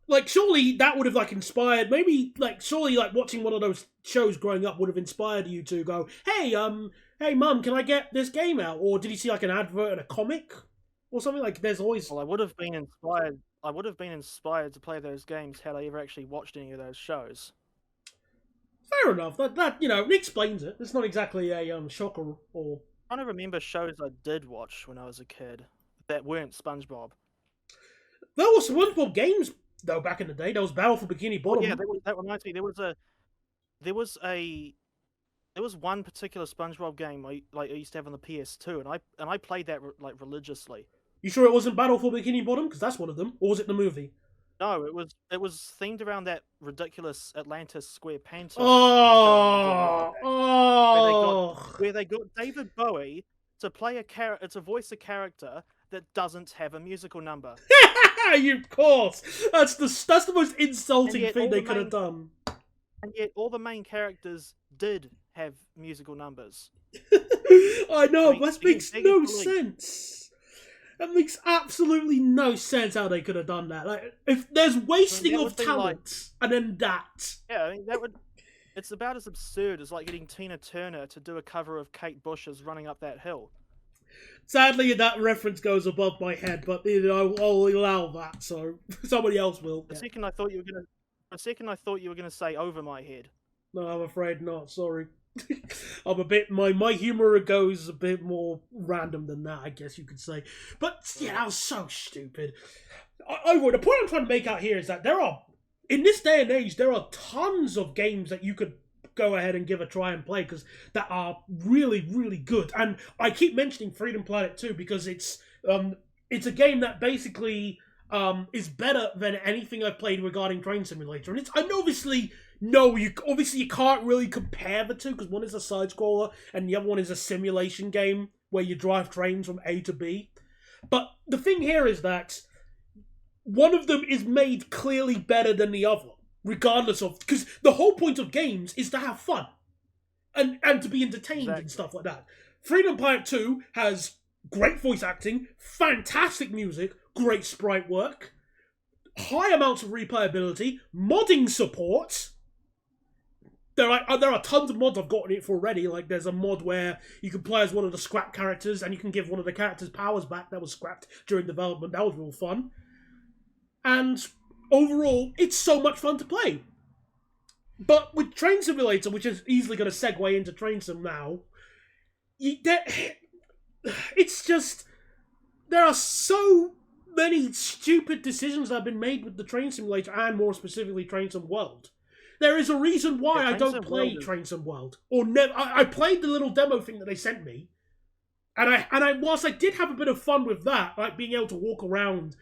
like surely that would have like inspired maybe like surely like watching one of those shows growing up would have inspired you to go, hey mum, can I get this game out? Or did you see like an advert in a comic or something? Like there's always Well, I would have been inspired. I would have been inspired to play those games had I ever actually watched any of those shows. fair enough. That it explains it. It's not exactly a shocker or I'm trying to remember shows I did watch when I was a kid that weren't SpongeBob. there was SpongeBob games though back in the day. There was Battle for Bikini Oh Bottom. yeah, that reminds me. There was a there was one particular SpongeBob game I used to have on the PS2, and I played that like religiously. You sure it wasn't Battle for Bikini Bottom? Because that's one of them. Or was it the movie? No, it was themed around that ridiculous Atlantis Square Pantos show they did a while Oh, back, oh. where they got David Bowie to play to voice a character that doesn't have a musical number, You, of course. That's the most and insulting yet thing they could have done. all the main characters did have musical numbers. I I know, mean, but that makes begging no belief. sense. That makes absolutely no sense how they could have done that. Like, if there's wasting that of would be talent, and then that. Yeah, I mean that would. It's about as absurd as like getting Tina Turner to do a cover of Kate Bush's "Running Up That Hill." Sadly, that reference goes above my head, but I'll allow that. So somebody else will. The Yeah. second I thought you were gonna, the second I thought you were gonna say "Over My Head." No, I'm afraid not. Sorry. I'm a bit my humor goes a bit more random than that, I guess you could say. But yeah, that was so stupid. The point I'm trying to make out here is that there are in this day and age there are tons of games that you could go ahead and give a try and play because that are really really good. And I keep mentioning Freedom Planet 2 because it's a game that basically is better than anything I've played regarding Train Simulator. And it's you can't really compare the two because one is a side scroller and the other one is a simulation game where you drive trains from A to B. But the thing here is that one of them is made clearly better than the other, regardless of because the whole point of games is to have fun and to be entertained and stuff like that. Freedom Planet 2 has great voice acting, fantastic music, great sprite work, high amounts of replayability, modding support. There are tons of mods I've gotten it for already. Like there's a mod where you can play as one of the scrap characters and you can give one of the characters powers back that was scrapped during development. That was real fun. And overall, it's so much fun to play. But with Train Simulator, which is easily going to segue into Train Sim now, it's just there are so many stupid decisions that have been made with the Train Simulator and more specifically Train Sim World. There is a reason why I don't play Train Sim World. Or never. I played the little demo thing that they sent me, and I whilst I did have a bit of fun with that, like being able to walk around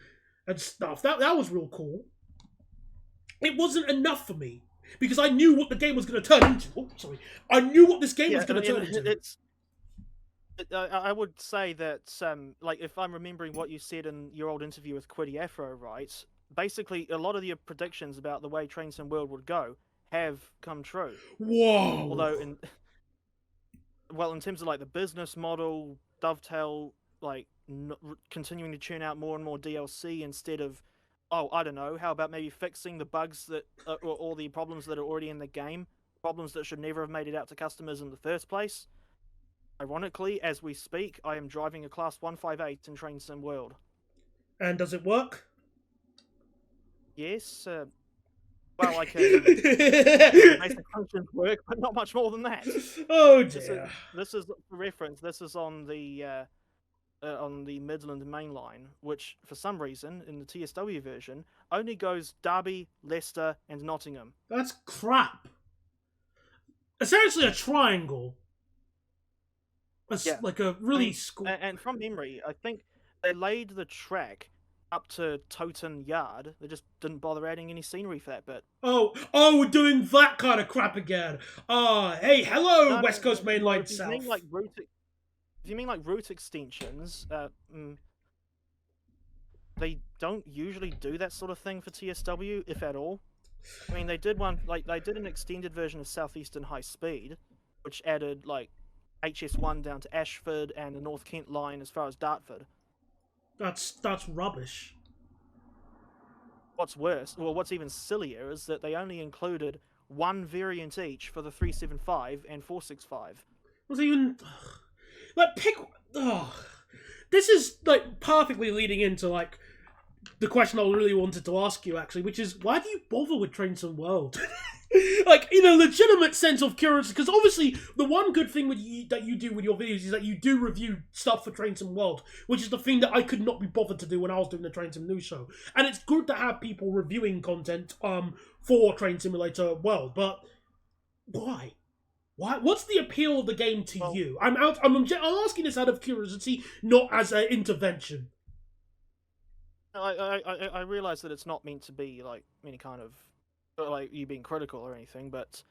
and stuff, that was real cool. It wasn't enough for me because I knew what the game was going to turn into. Oh, sorry, I knew what this game was going to turn into. I would say that, like, if I'm remembering what you said in your old interview with Quiddy Afro, right? Basically, a lot of your predictions about the way Train Sim World would go have come true. Whoa! Although, in terms of like the business model, Dovetail, like continuing to churn out more and more DLC instead of oh, I don't know, how about maybe fixing the bugs that or the problems that are already in the game, problems that should never have made it out to customers in the first place. Ironically, as we speak, I am driving a Class 158 in Train Sim World. And does it work? Yes, well, I can make the basic functions work, but not much more than that. Oh This is, dear. this is for reference. This is on the Midland Main Line, which for some reason in the TSW version only goes Derby, Leicester, and Nottingham. That's crap. Essentially a triangle. Yeah, Like a really and from memory, I think they laid the track up to Toton Yard. They just didn't bother adding any scenery for that bit. Oh, we're doing that kind of crap again. Hey, hello, No, West Coast Main no, Line if you South. mean like if you mean like route extensions, they don't usually do that sort of thing for TSW, if at all. I mean, they did an extended version of Southeastern High Speed, which added like HS1 down to Ashford and the North Kent line as far as Dartford. That's rubbish. What's worse, well, what's even sillier is that they only included one variant each for the 375 and 465. Was even like pick? This is like perfectly leading into like the question I really wanted to ask you actually, which is why do you bother with Train Sim World? Like in a legitimate sense of curiosity, because obviously the one good thing that you do with your videos is that you do review stuff for Train Sim World, which is the thing that I could not be bothered to do when I was doing the Train Sim News show. And it's good to have people reviewing content for Train Simulator World, but why? Why? What's the appeal of the game to you? I'm asking this out of curiosity, not as an intervention. I realize that it's not meant to be like any kind of like you being critical or anything, but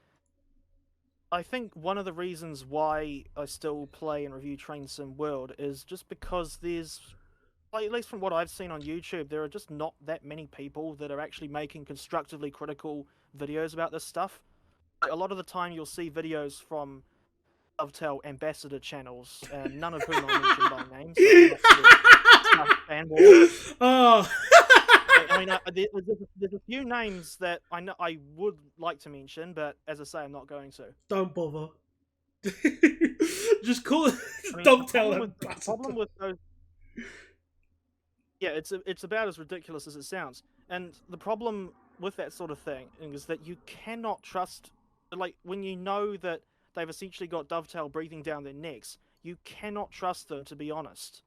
I think one of the reasons why I still play and review Train Sim World is just because there's, like, at least from what I've seen on YouTube, there are just not that many people that are actually making constructively critical videos about this stuff. Like, a lot of the time you'll see videos from Dovetail ambassador channels, none of whom I'll mention by name, so I'm not fanboy. Oh. I mean, there's a few names that I know I would like to mention, but as I say, I'm not going to. Don't bother. Just call it. I mean, Don't tell the him. problem with those, yeah, it's about as ridiculous as it sounds. And the problem with that sort of thing is that you cannot trust, like, when you know that they've essentially got Dovetail breathing down their necks, you cannot trust them to be honest.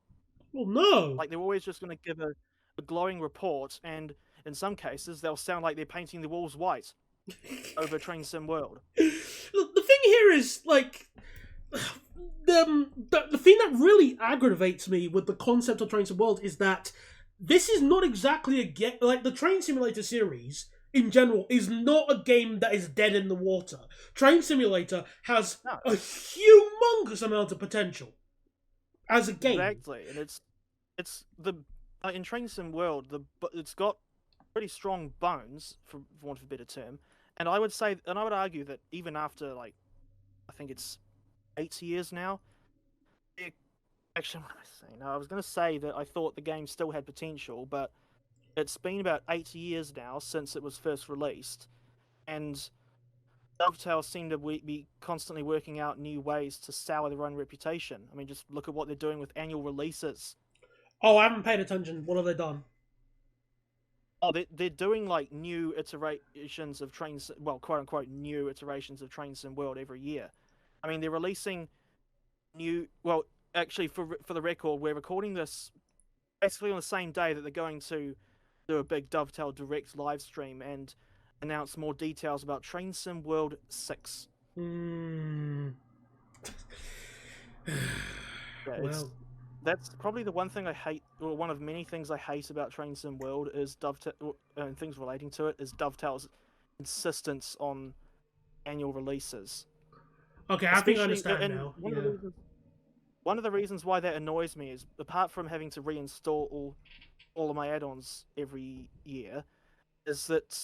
Well, no. Like, they're always just going to give a glowing report, and in some cases, they'll sound like they're painting the walls white over Train Sim World. Look, the thing here is, like, the thing that really aggravates me with the concept of Train Sim World is that this is not exactly a game. Like, the Train Simulator series, in general, is not a game that is dead in the water. Train Simulator has a humongous amount of potential as a game. Exactly, and it's the in Train Sim World, it's got pretty strong bones, for want of a better term, and I would argue that even after, like, I think it's 8 years now. Actually, what was I saying? No, I was going to say that I thought the game still had potential, but it's been about 8 years now since it was first released, and Dovetail seem to be constantly working out new ways to sour their own reputation. I mean, just look at what they're doing with annual releases. Oh, I haven't paid attention. What have they done? Oh, they're doing like new iterations of quote unquote new iterations of Train Sim World every year. I mean, they're releasing new. Well, actually, for the record, we're recording this basically on the same day that they're going to do a big Dovetail Direct live stream and announce more details about Train Sim World 6. Yeah, Well, that's probably the one thing I hate, or one of many things I hate about Train Sim World is Dovetail, and things relating to it, is Dovetail's insistence on annual releases. okay, I think I understand now. One of the reasons why that annoys me is, apart from having to reinstall all of my add-ons every year, is that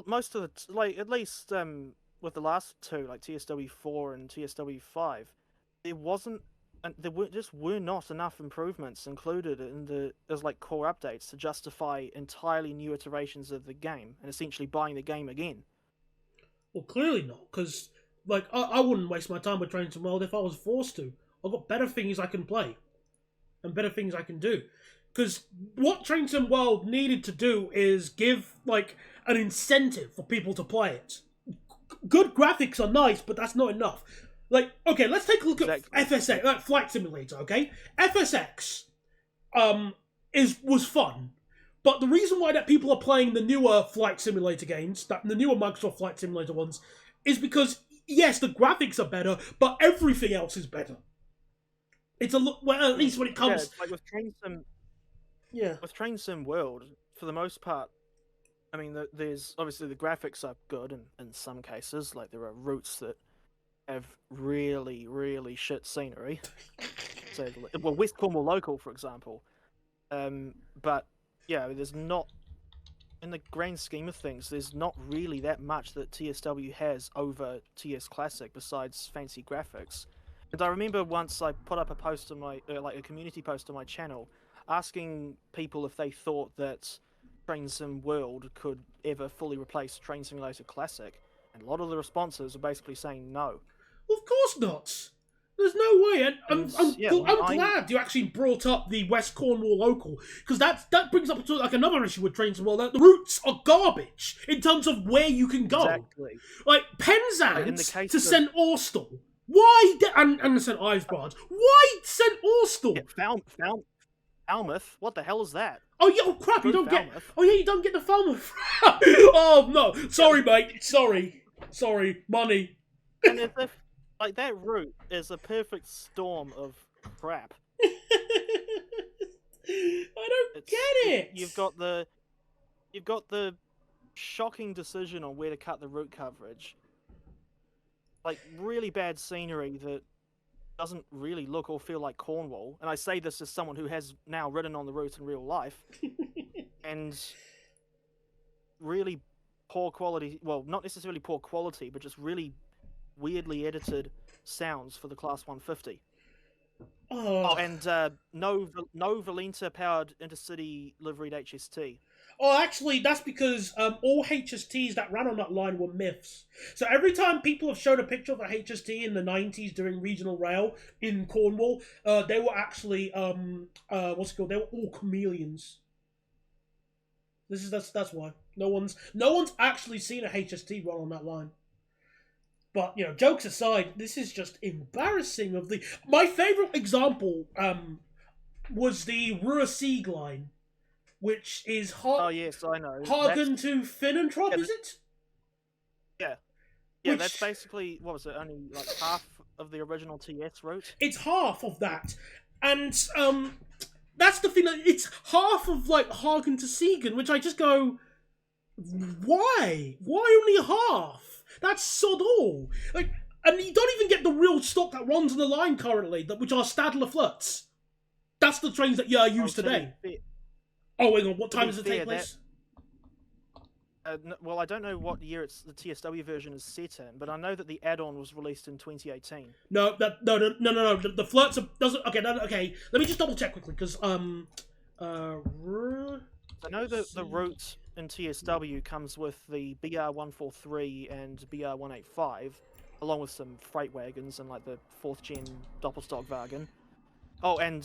most of the at least with the last two, like TSW4 and TSW5, there wasn't and there were not enough improvements included in as like core updates to justify entirely new iterations of the game and essentially buying the game again. Well, clearly not, because like I wouldn't waste my time with Train Sim World if I was forced to. I've got better things I can play and better things I can do. Because what Train Sim World needed to do is give like an incentive for people to play it. Good graphics are nice, but that's not enough. Like, okay, let's take a look at FSX, like Flight Simulator. Okay, FSX, was fun, but the reason why that people are playing the newer Flight Simulator games, that the newer Microsoft Flight Simulator ones, is because yes, the graphics are better, but everything else is better. It's a well, at least when it comes. Yeah, like with Train Sim. Yeah. With Train Sim World, for the most part, I mean, there's obviously the graphics are good in some cases. Like there are routes that have really, really shit scenery. So, well, West Cornwall Local, for example. But yeah, there's not, in the grand scheme of things, there's not really that much that TSW has over TS Classic besides fancy graphics. And I remember once I put up a post on my, like a community post on my channel, asking people if they thought that Train Sim World could ever fully replace Train Simulator Classic, and a lot of the responses were basically saying no. Well, of course not. There's no way. I'm I glad you actually brought up the West Cornwall local, because that brings up to like another issue with Trains as well. That the routes are garbage in terms of where you can go. exactly. Like Penzance to St Austell. Why and St Ives Branch? Why St Austell? Yeah, Falmouth. What the hell is that? Oh yeah, oh crap! You don't Falmouth. get. Oh yeah, you don't get the Falmouth. Oh no, sorry, mate. Sorry. Money. And as if like that route is a perfect storm of crap. I don't get it. You've got the shocking decision on where to cut the route coverage. Like really bad scenery that doesn't really look or feel like Cornwall. And I say this as someone who has now ridden on the route in real life. And really poor quality, well, not necessarily poor quality, but just really weirdly edited sounds for the Class 150. Oh, and no Valenta powered intercity liveried HST. Oh, actually, that's because all HSTs that ran on that line were myths. So every time people have shown a picture of a HST in the 90s during regional rail in Cornwall, they were actually what's it called? They were all chameleons. That's why no one's actually seen a HST run on that line. But you know, jokes aside, this is just embarrassing. My favorite example was the Ruhr-Sieg line, which is oh yes, I know. Hagen to Finnentrop, is it? Yeah. Yeah, that's basically, what was it, only like half of the original TS route? It's half of that. And that's the thing, it's half of like Hagen to Siegen, which I just go, why? Why only half? That's sod all. Like, and you don't even get the real stock that runs on the line currently, which are Stadler Flirts. That's the trains that are used today. Oh, hang on, what time does it take place? Well, I don't know what year the TSW version is set in, but I know that the add-on was released in 2018. No. The Flirts doesn't. Okay. Let me just double check quickly because I know that the route in TSW comes with the BR143 and BR185, along with some freight wagons and like the 4th gen Doppelstockwagen. Oh, and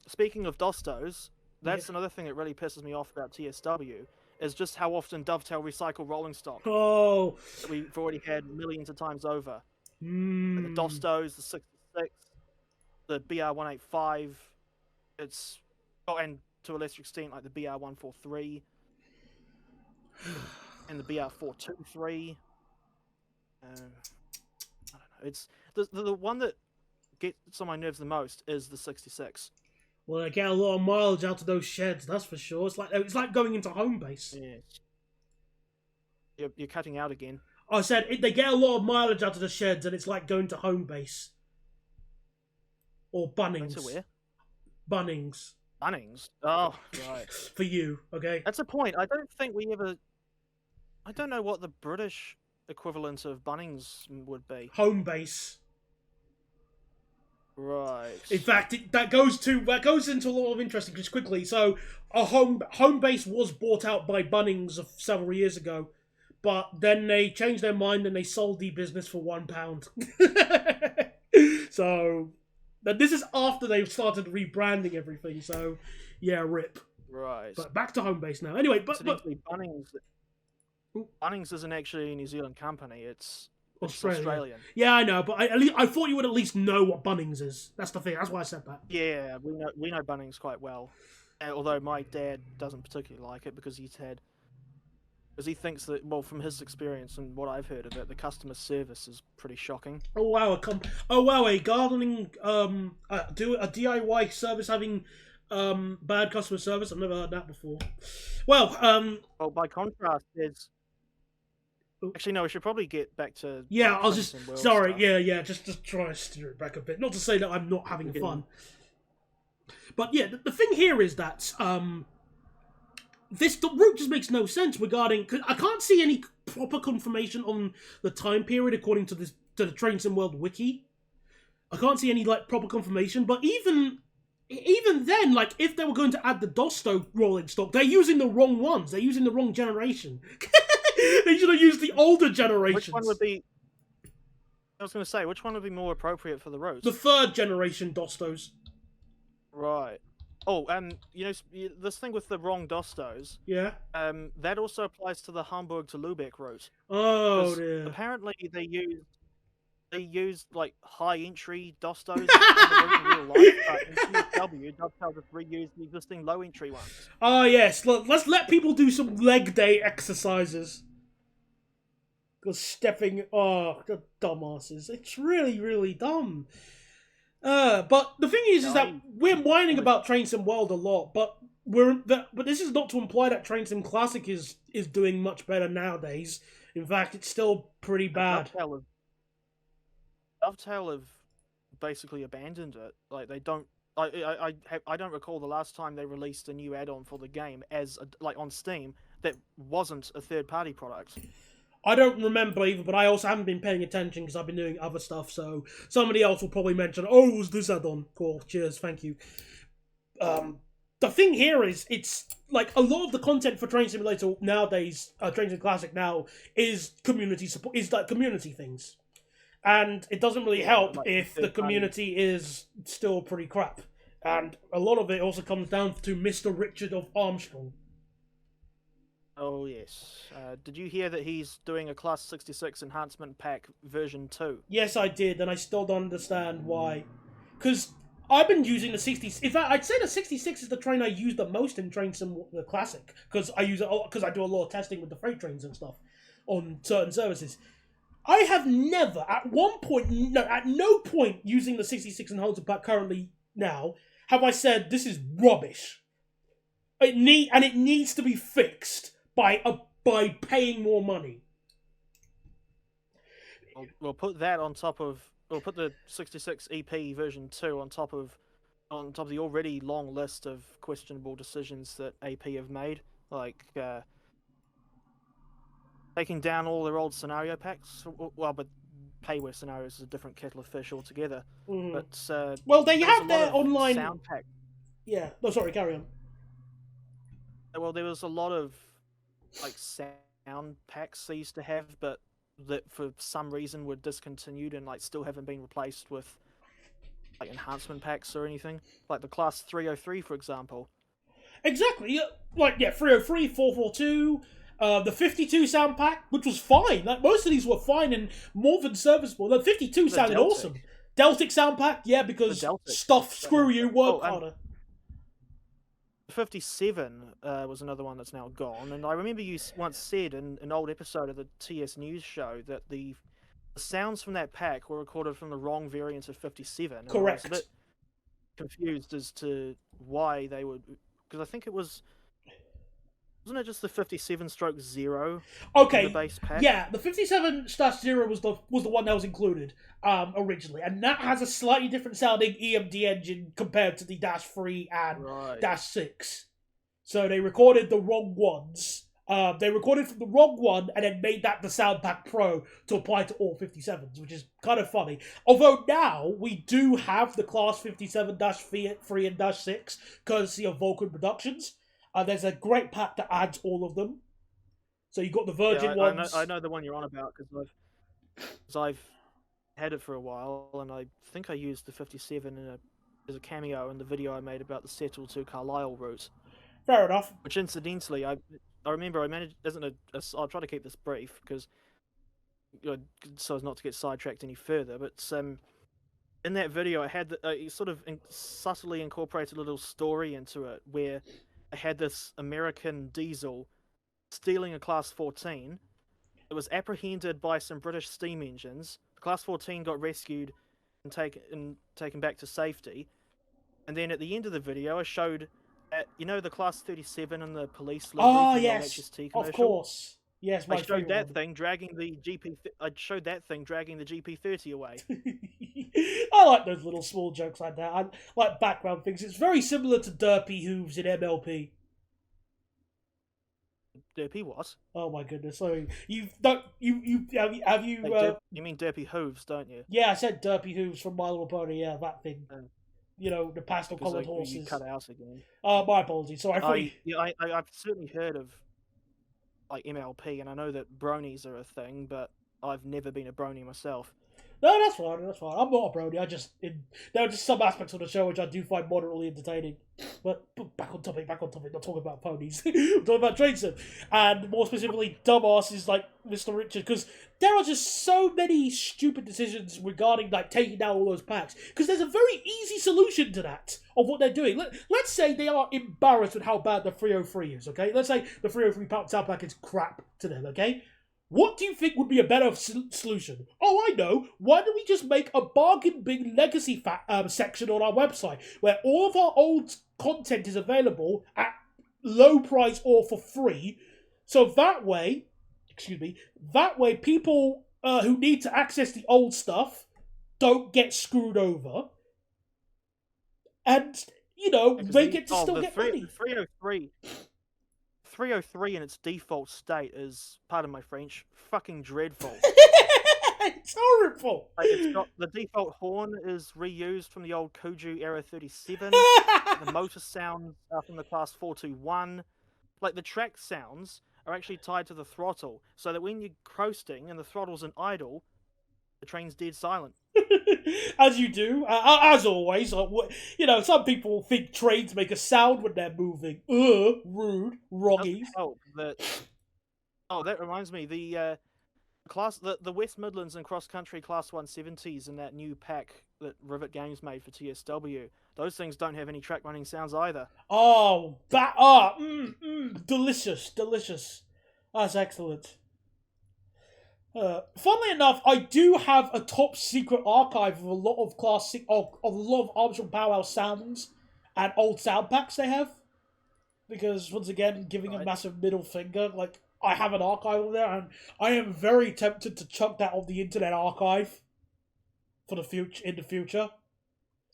speaking of Dostos, that's another thing that really pisses me off about TSW, is just how often Dovetail recycle rolling stock. Oh, that we've already had millions of times over. The Dostos, the 66, the BR185. It's and to a lesser extent like the BR143 and the BR423. I don't know. It's the one that gets on my nerves the most is the 66. Well, they get a lot of mileage out of those sheds, that's for sure. It's like going into home base. Yeah. You're cutting out again. I said they get a lot of mileage out of the sheds, and it's like going to home base. Or Bunnings. To where? Bunnings. Bunnings? Oh, right. For you, okay? That's a point. I don't think we ever... I don't know what the British equivalent of Bunnings would be. Home base. Right. In fact, that goes into a lot of interesting just quickly. So, a home base was bought out by Bunnings several years ago, but then they changed their mind and they sold the business for £1. So, but this is after they've started rebranding everything. So, yeah, rip. Right. But back to home base now. Anyway, but Bunnings isn't actually a New Zealand company. It's Australian. Yeah, I know, but I thought you would at least know what Bunnings is. That's the thing. That's why I said that. Yeah, we know Bunnings quite well. Although my dad doesn't particularly like it because he thinks that, well, from his experience and what I've heard of it, the customer service is pretty shocking. Oh wow, a gardening do a DIY service having bad customer service. I've never heard that before. Well, Well, by contrast, there's actually no. We should probably get back to yeah. I was just sorry. Stuff. Yeah. Just try to steer it back a bit. Not to say that I'm not having fun, but yeah, the thing here is that the route just makes no sense regarding. Cause I can't see any proper confirmation on the time period according to the Train Sim World wiki. I can't see any like proper confirmation, but even then, like if they were going to add the Dosto rolling stock, they're using the wrong ones. They're using the wrong generation. They should have used the older generations. Which one would be? I was going to say, which one would be more appropriate for the roads? The third generation Dostos. Right. Oh, you know, this thing with the wrong Dostos. Yeah. That also applies to the Hamburg to Lübeck route. Oh dear. Apparently they used like high entry Dostos in real life, but in CSW, Dovetail just reused the existing low entry ones. Oh yes, let's let people do some leg day exercises. Because the dumbasses. It's really, really dumb. But the thing is that we're whining about Train Sim World a lot, but this is not to imply that Train Sim Classic is doing much better nowadays. In fact, it's still pretty bad. Dovetail have basically abandoned it. Like they don't. I don't recall the last time they released a new add-on for the game like on Steam that wasn't a third-party product. I don't remember either, but I also haven't been paying attention because I've been doing other stuff, so somebody else will probably mention, oh, it was this add-on. Cool, cheers, thank you. The thing here is, it's like a lot of the content for Train Simulator nowadays, Train Sim Classic now, is community support, is like community things. And it doesn't really help if the community is still pretty crap. And a lot of it also comes down to Mr. Richard of Armstrong. Oh, yes. Did you hear that he's doing a Class 66 Enhancement Pack version 2? Yes, I did, and I still don't understand why. Because I've been using the 60... In fact, I'd say the 66 is the train I use the most in Train Sim the Classic. Because I use it because I do a lot of testing with the freight trains and stuff on certain services. I have never, at no point using the 66 Enhancement Pack currently now, have I said, this is rubbish. It needs to be fixed by paying more money. We'll put that on top of. We'll put the 66 EP version 2 on top of the already long list of questionable decisions that AP have made, like taking down all their old scenario packs. Well, but payware scenarios is a different kettle of fish altogether. But well, they have their online sound pack. Yeah. No, sorry. Carry on. Well, there was a lot of like sound packs they used to have, but that for some reason were discontinued and like still haven't been replaced with like enhancement packs or anything. Like the Class 303, for example. Exactly. Like 303, 442, the 52 sound pack, which was fine. Like most of these were fine and more than serviceable. The 52 sounded awesome. Deltic sound pack, yeah, because stuff screw you, work harder. 57 was another one that's now gone, and I remember you once said in an old episode of the TS News show that the sounds from that pack were recorded from the wrong variant of 57. Correct. I was a bit confused as to why they would, because I think wasn't it just the 57/0? Okay. The base pack? Yeah, the 57/0 was the one that was included originally, and that has a slightly different sounding EMD engine compared to the -3 and -6. So they recorded the wrong ones, They recorded from the wrong one and then made that the Sound Pack Pro to apply to all 57s, which is kind of funny. Although now we do have the Class 57-3 and -6, courtesy of Vulcan Productions. There's a great pack that adds all of them. So you got the Virgin ones. I know the one you're on about because I've had it for a while, and I think I used the 57 as a cameo in the video I made about the Settle to Carlisle route. Fair enough. Which incidentally, I remember I managed. I'll try to keep this brief because so as not to get sidetracked any further. But in that video, I had sort of subtly incorporated a little story into it where I had this American diesel stealing a Class 14. It was apprehended by some British steam engines. The Class 14 got rescued and taken back to safety. And then at the end of the video, I showed, the Class 37 and the police livery from the MHD commercial. Of course. Yes, I showed that thing dragging the GP. I showed that thing dragging the GP30 away. I like those little small jokes like that. I like background things. It's very similar to Derpy Hooves in MLP. Derpy what? Oh my goodness! Sorry, you have you? You mean Derpy Hooves, don't you? Yeah, I said Derpy Hooves from My Little Pony. Yeah, that thing. The pastel-coloured horses. You cut out again. My apologies. Sorry. I've certainly heard of like MLP, and I know that bronies are a thing, but I've never been a brony myself. No, that's fine. That's fine. I'm not a brony. There are just some aspects of the show which I do find moderately entertaining. But back on topic. Not talking about ponies. I'm talking about train sim, and more specifically, dumbasses like Mr. Richard. Because there are just so many stupid decisions regarding like taking down all those packs. Because there's a very easy solution to that of what they're doing. Let's say they are embarrassed with how bad the 303 is. Okay, let's say the 303 sound pack is crap to them. Okay. What do you think would be a better solution? Oh, I know. Why don't we just make a bargain bin legacy section on our website where all of our old content is available at low price or for free? So that way people who need to access the old stuff don't get screwed over. And, they get to still get money. 303 in its default state is, pardon my French, fucking dreadful. It's horrible. Like, it's got the default horn is reused from the old Kuju Era 37. The motor sounds are from the Class 421. Like, the track sounds are actually tied to the throttle, so that when you're coasting and the throttle's in idle, the train's dead silent. As you do, as always. Some people think trains make a sound when they're moving. Rude, wrongies. That reminds me. The West Midlands and Cross Country Class 170s in that new pack that Rivet Games made for TSW. Those things don't have any track running sounds either. Oh, delicious. That's excellent. Funnily enough, I do have a top secret archive of a lot of of a lot of Armstrong Powwow sounds and old sound packs they have. Because once again, giving a massive middle finger, like I have an archive of there, and I am very tempted to chuck that on the Internet Archive for the future.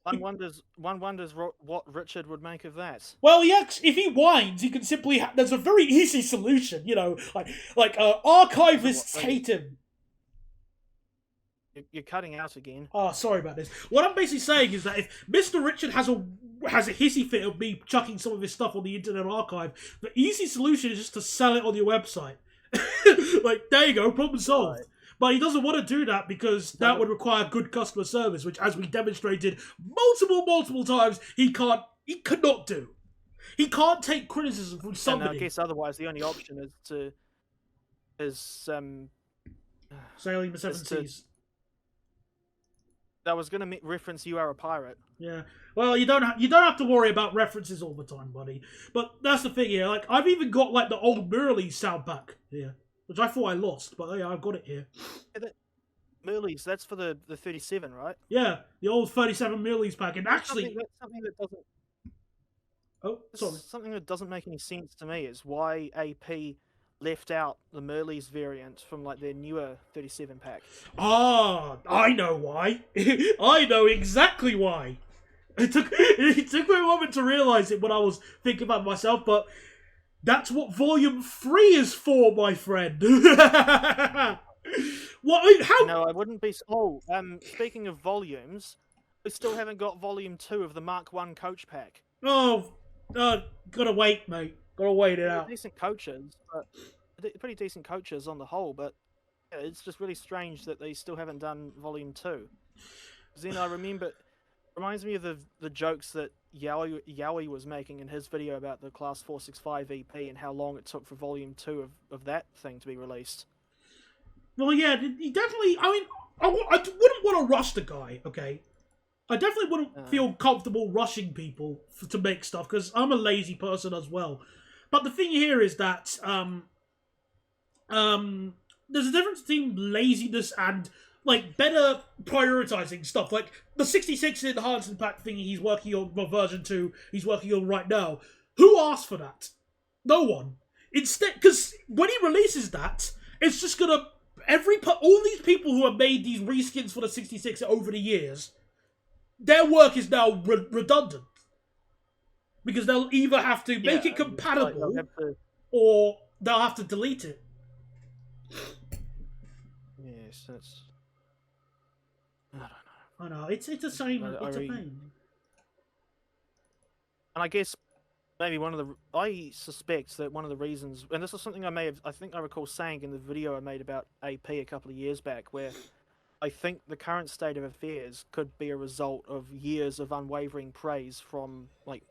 One wonders what Richard would make of that. Well, if he whines, he can simply. There's a very easy solution, archivists hate him. You're cutting out again. Oh, sorry about this. What I'm basically saying is that if Mr. Richard has a hissy fit of me chucking some of his stuff on the Internet Archive, the easy solution is just to sell it on your website. There you go, problem solved. Right. But he doesn't want to do that because that would require good customer service, which, as we demonstrated multiple times, he cannot do. He can't take criticism from somebody. And I guess otherwise the only option is sailing the seven seas. I was going to reference "You Are a Pirate." Yeah. Well, you don't have to worry about references all the time, buddy. But that's the thing here. Like, I've even got the old Merleys sound pack here, which I thought I lost, but yeah, I've got it here. Merleys, that's for the 37, right? Yeah, the old 37 Merleys pack, and actually something that doesn't. Oh, sorry. Something that doesn't make any sense to me is why AP left out the Merleys variant from their newer 37 pack. Ah, I know why. I know exactly why. It took me a moment to realise it when I was thinking about myself, but That's what Volume 3 is for, my friend. What? How? No, I wouldn't be. Oh, speaking of volumes, we still haven't got Volume 2 of the Mark 1 Coach Pack. Oh, gotta wait, mate. Gotta wait it out. Decent coaches, but pretty decent coaches on the whole. But yeah, it's just really strange that they still haven't done Volume 2. Because then I remember, reminds me of the jokes that Yowie was making in his video about the Class 465 EP and how long it took for Volume 2 of that thing to be released. Well, yeah, he definitely. I mean, I wouldn't want to rush the guy. Okay, I definitely wouldn't feel comfortable rushing people to make stuff because I'm a lazy person as well. But the thing here is that there's a difference between laziness and like better prioritizing stuff. Like the 66 enhancement pack thing he's working on, well, version 2 he's working on right now. Who asked for that? No one. Instead, because when he releases that, it's just gonna all these people who have made these reskins for the 66 over the years, their work is now redundant because they'll either have to make it compatible or they'll have to delete it. Yes, that's. I don't know. I know it's a shame. It's a pain. And I guess maybe I suspect that one of the reasons, and this is something I think I recall saying in the video I made about AP a couple of years back, where I think the current state of affairs could be a result of years of unwavering praise from like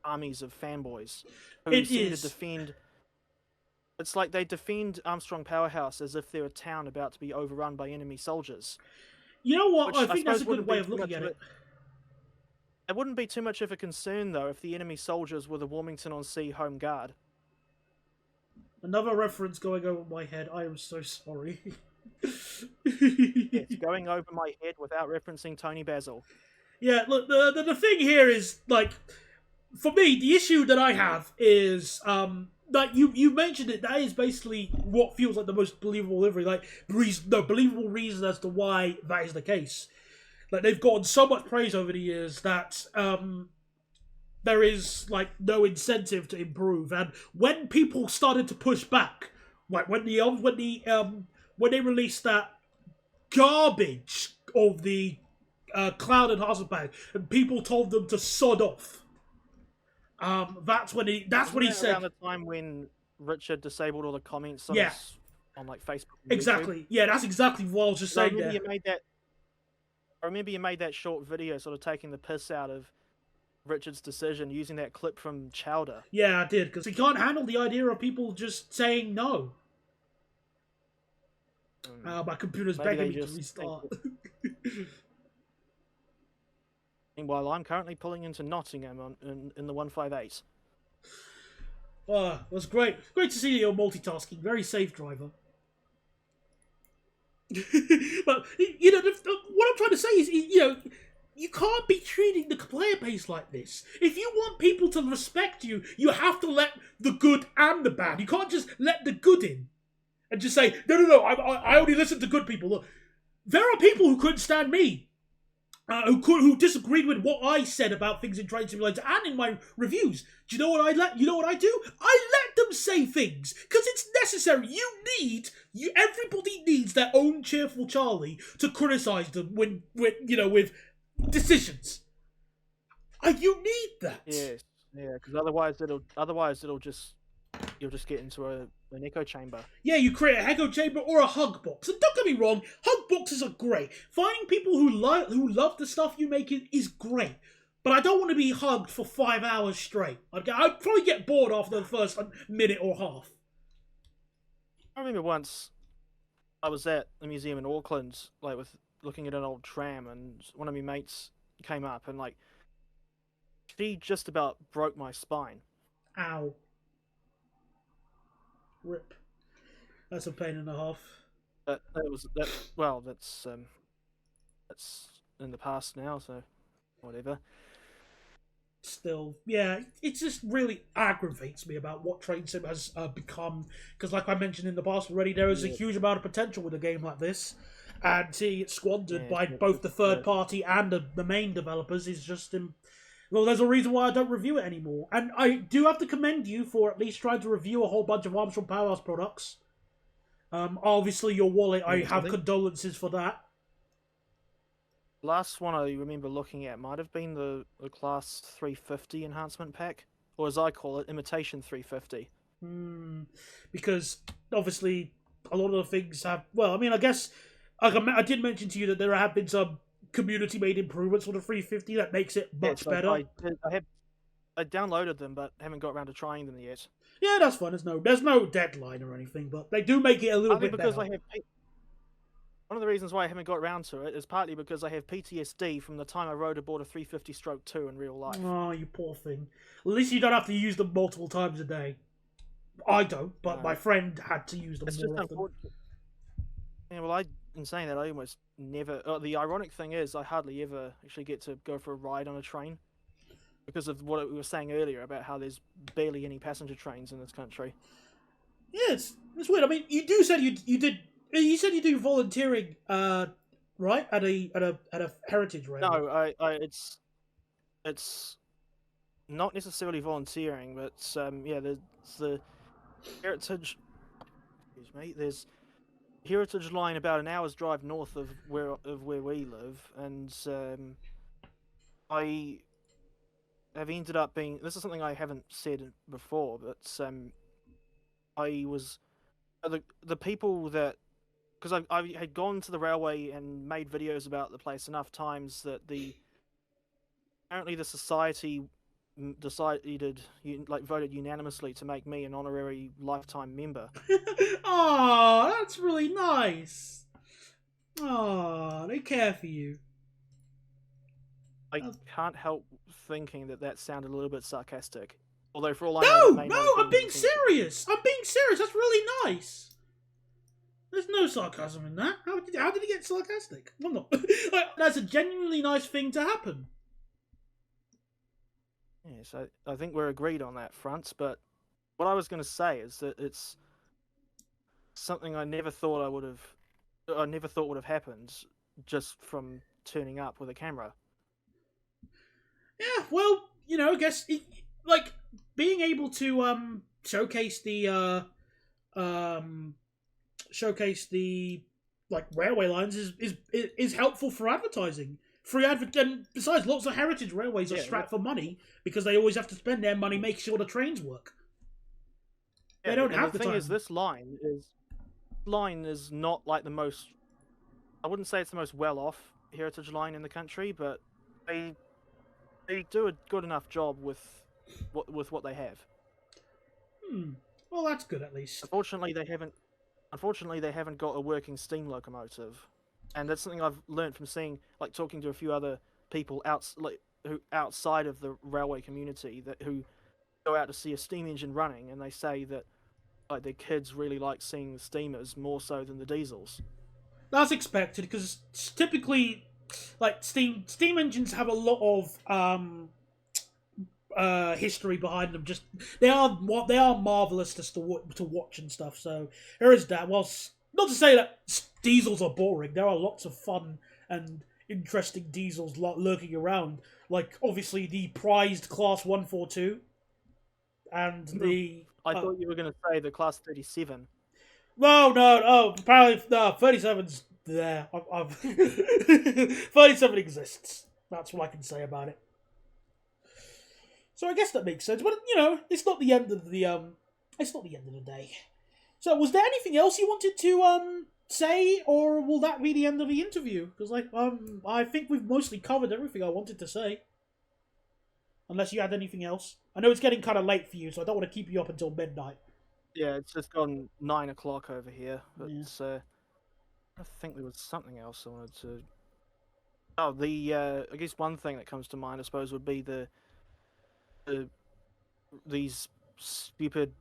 armies of fanboys who seem to defend. It's like they defend Armstrong Powerhouse as if they're a town about to be overrun by enemy soldiers. You know what? I think that's a good way of looking at it. It wouldn't be too much of a concern, though, if the enemy soldiers were the Warmington-on-Sea Home Guard. Another reference going over my head. I am so sorry. It's going over my head without referencing Tony Basil. Yeah, look, the thing here is, like, for me, the issue that I have is, like, you mentioned it, that is basically what feels like the most believable delivery, like, believable reason as to why that is the case. Like, they've gotten so much praise over the years that there is, like, no incentive to improve. And when people started to push back, like, when they released that garbage of the Cloud Enhancement Pack, and people told them to sod off, that's when he said... around the time when Richard disabled all the comments on on, like, Facebook and exactly. YouTube? Yeah, that's exactly what I was just saying there. I remember you made that short video sort of taking the piss out of Richard's decision using that clip from Chowder. Yeah, I did, because he can't handle the idea of people just saying no. My computer's begging me to restart. Meanwhile, I'm currently pulling into Nottingham in the 158. Oh, it was great. Great to see you're multitasking. Very safe, driver. But, you know, what I'm trying to say is, you know, you can't be treating the player base like this. If you want people to respect you, you have to let the good and the bad. You can't just let the good in and just say, no, I only listen to good people. Look, there are people who couldn't stand me, who disagreed with what I said about things in Train Simulator and in my reviews. Do you know what I do? I let them say things because it's necessary. Everybody needs their own cheerful Charlie to criticize them with decisions. You need that. Yes, yeah, because otherwise you'll just get into an echo chamber. Yeah, you create a echo chamber or a hug box. And don't get me wrong, hug boxes are great. Finding people who love the stuff you make is great. But I don't want to be hugged for 5 hours straight. I'd probably get bored after the first minute or half. I remember once I was at a museum in Auckland, like looking at an old tram, and one of my mates came up and like she just about broke my spine. Ow. Rip. That's a pain and a half. That's in the past now, so whatever. Still, yeah, it just really aggravates me about what Train Sim has become. Because, like I mentioned in the past already, there is a huge amount of potential with a game like this, and seeing it squandered by both the third party and the main developers is just Well, there's a reason why I don't review it anymore. And I do have to commend you for at least trying to review a whole bunch of Armstrong Powerhouse products. Obviously, your wallet, I Yes, I have think condolences for that. last one I remember looking at might have been the Class 350 enhancement pack, or as I call it, Imitation 350. Hmm. Because, obviously, a lot of the things have... Well, I mean, I guess... I did mention to you that there have been some community-made improvements for the 350 that makes it much Yes, better. I downloaded them, but haven't got around to trying them yet. Yeah, that's fine. There's no deadline or anything, but they do make it a little Partly bit because better. one of the reasons why I haven't got around to it is partly because I have PTSD from the time I rode aboard a 350 Stroke 2 in real life. Oh, you poor thing. At least you don't have to use them multiple times a day. I don't, but my friend had to use them It's just more often. unfortunate. Yeah, well, in saying that, I almost never. The ironic thing is, I hardly ever actually get to go for a ride on a train because of what we were saying earlier about how there's barely any passenger trains in this country. Yeah, it's weird. I mean, you said you do volunteering, right at a heritage railway. No, it's not necessarily volunteering, but yeah, there's the heritage. Excuse me. There's heritage line about an hour's drive north of where we live, and I have ended up being. This is something I haven't said before, but I was the people that because I had gone to the railway and made videos about the place enough times that apparently the society decided voted unanimously to make me an honorary lifetime member. Oh, that's really nice. Oh, they care for you. I can't help thinking that sounded a little bit sarcastic. Although for all I know, that No, may no, not have I'm been the being intention. serious. I'm being serious. That's really nice. There's no sarcasm in that. How did he get sarcastic? I'm not. That's a genuinely nice thing to happen. Yes, I think we're agreed on that front. But what I was going to say is that it's something I never thought would have happened just from turning up with a camera. Yeah, well, I guess like being able to showcase um the like railway lines is helpful for advertising. And besides, lots of heritage railways are Yeah, strapped for money because they always have to spend their money making sure the trains work. They yeah. don't And have the the thing is, time. this line is not like the most. I wouldn't say it's the most well-off heritage line in the country, but they they do a good enough job with what they have. Hmm. Well, that's good at least. Unfortunately, they haven't. Unfortunately, they haven't got a working steam locomotive, and that's something I've learned from seeing, like talking to a few other people who outside of the railway community who go out to see a steam engine running, and they say that like their kids really like seeing the steamers more so than the diesels. That's expected because typically, like steam engines have a lot of history behind them. Just they are marvelous to watch and stuff. So there is that. Whilst not to say that diesels are boring, there are lots of fun and interesting diesels lurking around. Like obviously the prized Class 142 and the I thought you were going to say the Class 37. no, apparently no 37's there. I've 37 exists. That's what I can say about it. So I guess that makes sense. But it's not the end of the day. So was there anything else you wanted to say, or will that be the end of the interview? Because I think we've mostly covered everything I wanted to say. Unless you had anything else. I know it's getting kind of late for you, so I don't want to keep you up until midnight. Yeah, it's just gone 9 o'clock over here. But Yeah. I think there was something else I wanted to. Oh, I guess one thing that comes to mind, I suppose, would be the these stupid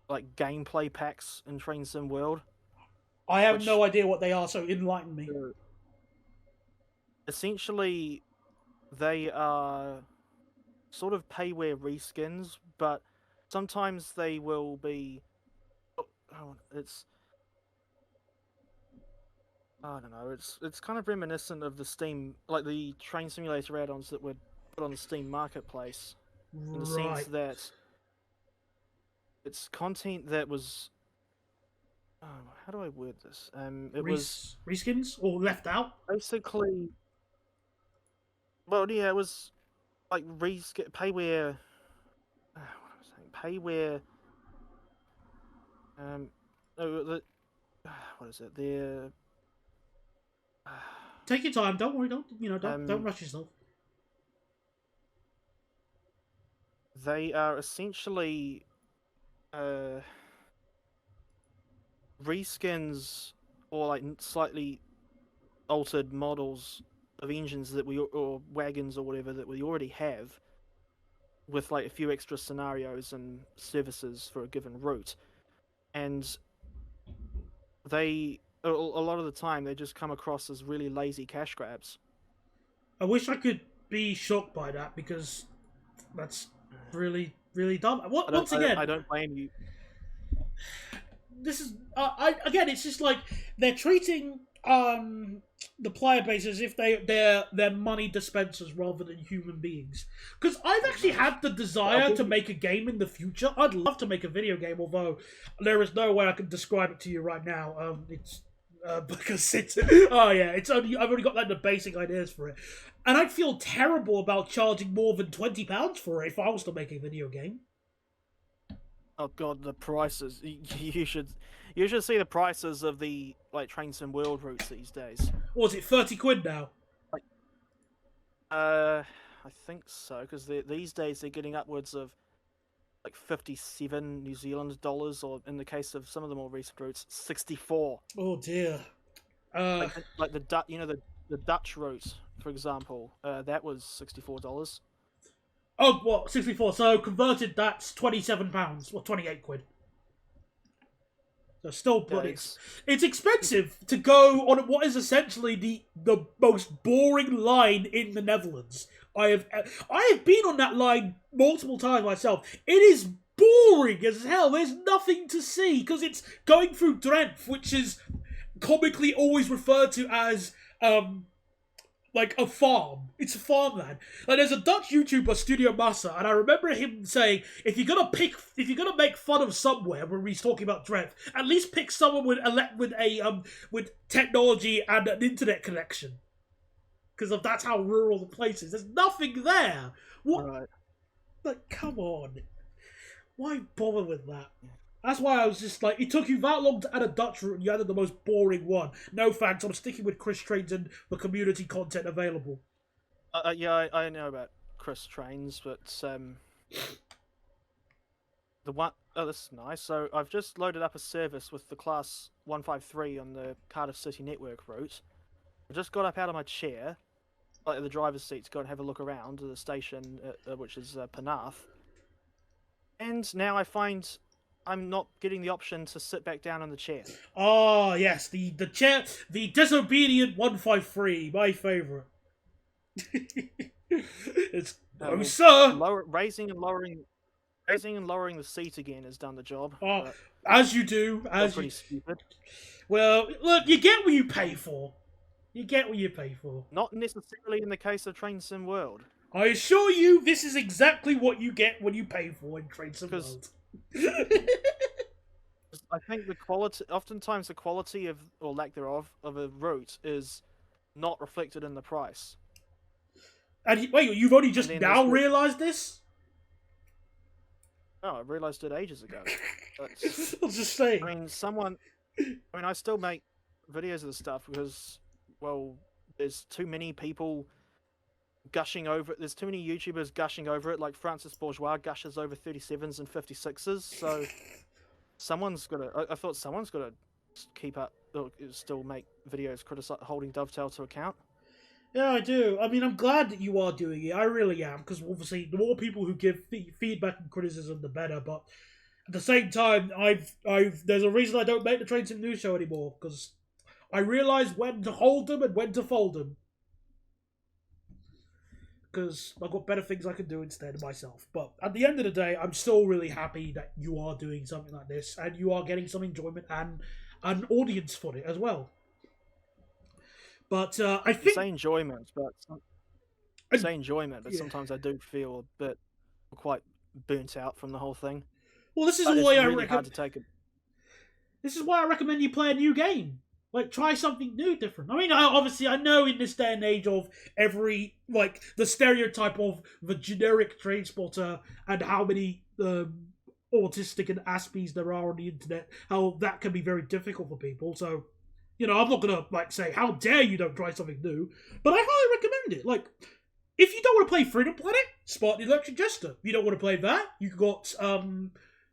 like gameplay packs in Train Sim World, I have which no idea what they are, so enlighten me. essentially they are sort of payware reskins, but sometimes they will be. It's I don't know. It's kind of reminiscent of the Steam, like the Train Simulator add-ons that were put on the Steam Marketplace in the sense Right. that it's content that was. Oh, how do I word this? It was Reskins or left out? basically. Well, yeah, it was like payware. What was I saying? Payware. No, what is it? They're. Take your time. Don't worry. Don't Um, rush yourself. they are essentially uh, reskins or like slightly altered models of engines that or wagons or whatever that we already have, with like a few extra scenarios and services for a given route, and they a lot of the time they just come across as really lazy cash grabs. I wish I could be shocked by that because that's really, really dumb. Once I again, don't blame you. this is again. It's just like they're treating the player base as if they're money dispensers rather than human beings. Because I've actually had the desire to make a game in the future. I'd love to make a video game, although there is no way I can describe it to you right now. It's because it's I've only got like the basic ideas for it, and I'd feel terrible about charging more than £20 for it if I was to make a video game. Oh god, the prices! You should see the prices of the like Train Sim World routes these days. What was it, £30 now? Like, I think so because these days they're getting upwards of like 57 New Zealand dollars, or in the case of some of the more recent routes, 64. Oh dear. Like the the Dutch route, for example, that was $64. Oh, what, 64? So converted, that's £27 or £28. So still bloody. It's expensive to go on what is essentially the most boring line in the Netherlands. I have been on that line multiple times myself. It is boring as hell. There's nothing to see because it's going through Drenthe, which is comically always referred to as like a farm. It's a farmland. Like there's a Dutch YouTuber, Studio Massa, and I remember him saying, if you're gonna make fun of somewhere when he's talking about Drenthe, at least pick someone with technology and an internet connection. Because that's how rural the place is. There's nothing there. What? Right. Like, come on. Why bother with that? That's why I was just like, it took you that long to add a Dutch route and you added the most boring one. No thanks, I'm sticking with Chris Trains and the community content available. Yeah, I know about Chris Trains, but the one oh, this is nice. So I've just loaded up a service with the class 153 on the Cardiff City Network route. I just got up out of my chair, like the driver's seat, to go and have a look around the station, which is Penarth. And now I find I'm not getting the option to sit back down in the chair. Oh, yes, the chair, the disobedient 153, my favourite. It's, oh, sir! Raising and lowering the seat again has done the job. Oh, as you do. Pretty stupid. Well, look, you get what you pay for. You get what you pay for. Not necessarily in the case of Train Sim World. I assure you, this is exactly what you get when you pay for in Train Sim World. I think oftentimes the quality of, or lack thereof, of a route is not reflected in the price. And wait, you've only just now realised this? No, I realised it ages ago. I was just saying. I mean, I still make videos of this stuff because, well, there's too many people gushing over it. There's too many YouTubers gushing over it, like Francis Bourgeois gushes over 37s and 56s. So I thought someone's got to keep up, or still make videos holding Dovetail to account. Yeah, I do. I mean, I'm glad that you are doing it. I really am, because obviously, the more people who give feedback and criticism, the better. But at the same time, there's a reason I don't make the Train Sim News Show anymore, because I realise when to hold them and when to fold them. Because I've got better things I can do instead of myself. But at the end of the day, I'm still really happy that you are doing something like this, and you are getting some enjoyment and an audience for it as well. But I think... You say enjoyment, but... And, say enjoyment, but yeah. sometimes I do feel a bit quite burnt out from the whole thing. Well, this is But it's why I really hard recommend. to take it. This is why I recommend you play a new game. Like, try something new, different. I mean, obviously, I know in this day and age of every, like, the stereotype of the generic train spotter and how many autistic and Aspies there are on the internet, how that can be very difficult for people. So, you know, I'm not gonna, like, say, how dare you don't try something new, but I highly recommend it. Like, if you don't want to play Freedom Planet, Spartan the Electric Jester. You don't want to play that, you've got,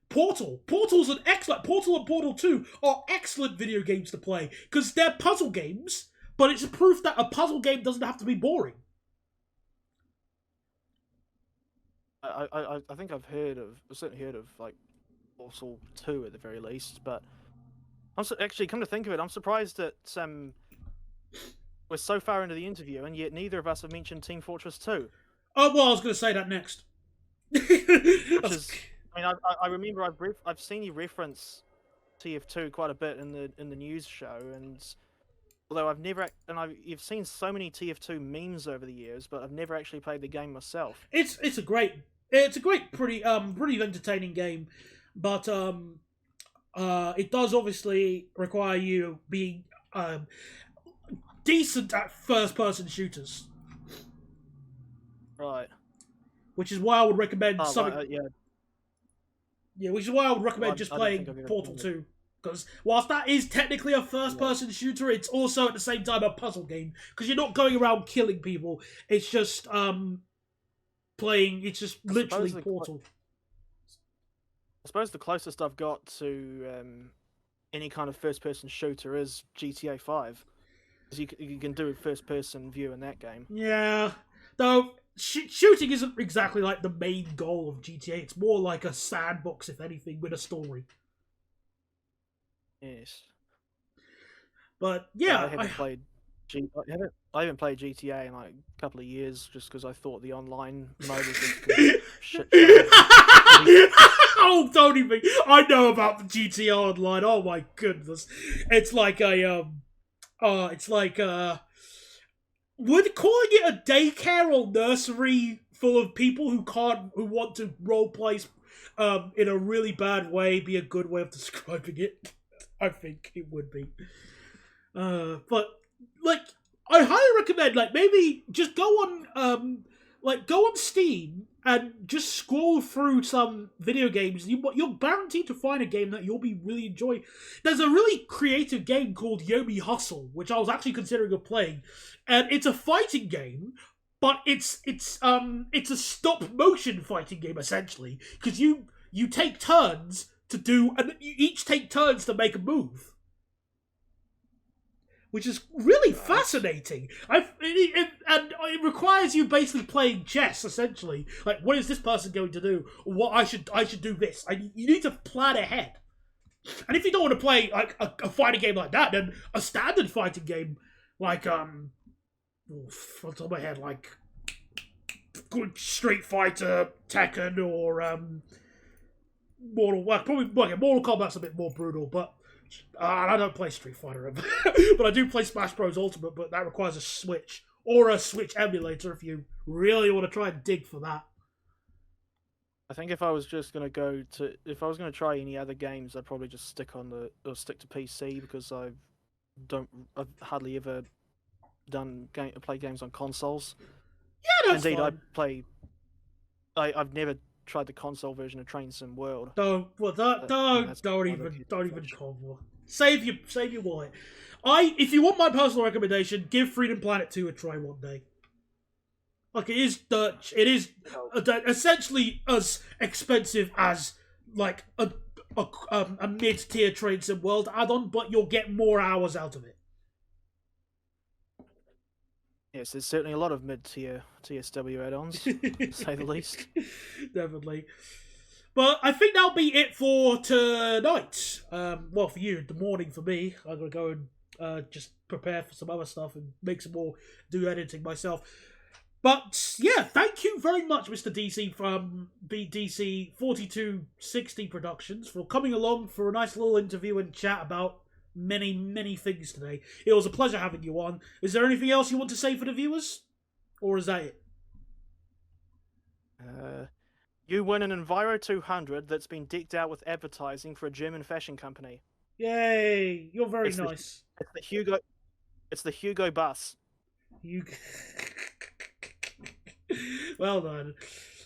Portal. Portal's an excellent. Portal and Portal 2 are excellent video games to play because they're puzzle games, but it's a proof that a puzzle game doesn't have to be boring. I think I've certainly heard of like Portal 2 at the very least, but actually come to think of it, I'm surprised that we're so far into the interview and yet neither of us have mentioned Team Fortress 2. Oh well, I was going to say that next. Which is, I mean, I remember I've seen you reference TF2 quite a bit in the news show, and although you've seen so many TF2 memes over the years, but I've never actually played the game myself. It's a great pretty entertaining game, but it does obviously require you being decent at first person shooters, Right. which is why I would recommend something. Right, yeah. Yeah, which is why I would recommend Well, just I don't playing think I've ever Portal played 2. Because whilst that is technically a first-person shooter, it's also at the same time a puzzle game. Because you're not going around killing people. It's just playing. It's just literally Portal. I suppose the closest I've got to any kind of first-person shooter is GTA 5. Because you can do a first-person view in that game. Yeah, though shooting isn't exactly like the main goal of GTA. It's more like a sandbox, if anything, with a story. Yes. But yeah, I haven't played GTA in like a couple of years just because I thought the online mode was just shit show. Oh, don't even. I know about the GTA Online. Oh my goodness, it's like a would calling it a daycare or nursery full of people who want to roleplay in a really bad way be a good way of describing it? I think it would be. But like, I highly recommend like maybe just go on Steam and just scroll through some video games. You're guaranteed to find a game that you'll be really enjoying. There's a really creative game called Yomi Hustle, which I was actually considering playing, and it's a fighting game, but it's a stop motion fighting game essentially because you take turns to do, and you each take turns to make a move, which is really fascinating. And it requires you basically playing chess, essentially. Like, what is this person going to do? What I should do this. You need to plan ahead. And if you don't want to play like a fighting game like that, then a standard fighting game like off the top of my head, like good Street Fighter, Tekken, or Mortal Kombat's a bit more brutal, but I don't play Street Fighter ever. But I do play Smash Bros. Ultimate, but that requires a Switch or a Switch emulator if you really want to try and dig for that. I think if I was going to try any other games, I'd probably just stick to PC because I've hardly ever play games on consoles. Yeah, that's Indeed, fine. I've never tried the console version of Train Sim World. Don't even cover. Save your wallet. If you want my personal recommendation, give Freedom Planet 2 a try one day. Like, it is Dutch. It is essentially as expensive as like a mid-tier Train Sim World add-on, but you'll get more hours out of it. Yes, there's certainly a lot of mid-tier TSW add-ons, to say the least. Definitely. But I think that'll be it for tonight. Well, for you, the morning for me. I'm going to go and just prepare for some other stuff and do editing myself. But yeah, thank you very much, Mr. DC from BDC 4260 Productions, for coming along for a nice little interview and chat about many, many things today. It was a pleasure having you on. Is there anything else you want to say for the viewers? Or is that it? You win an Enviro 200 that's been decked out with advertising for a German fashion company. Yay! You're very It's nice. It's the Hugo. It's the Hugo bus. You. Well done.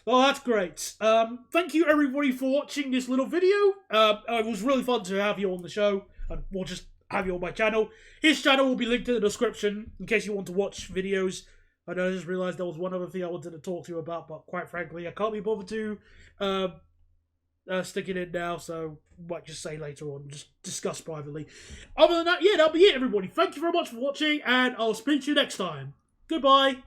Well, that's great. Thank you everybody for watching this little video. It was really fun to have you on the show, and we'll just have you on my channel. His channel will be linked in the description in case you want to watch videos. I just realised there was one other thing I wanted to talk to you about, but quite frankly, I can't be bothered to stick it in now, so might just say later on, just discuss privately. Other than that, yeah, that'll be it, everybody. Thank you very much for watching, and I'll speak to you next time. Goodbye.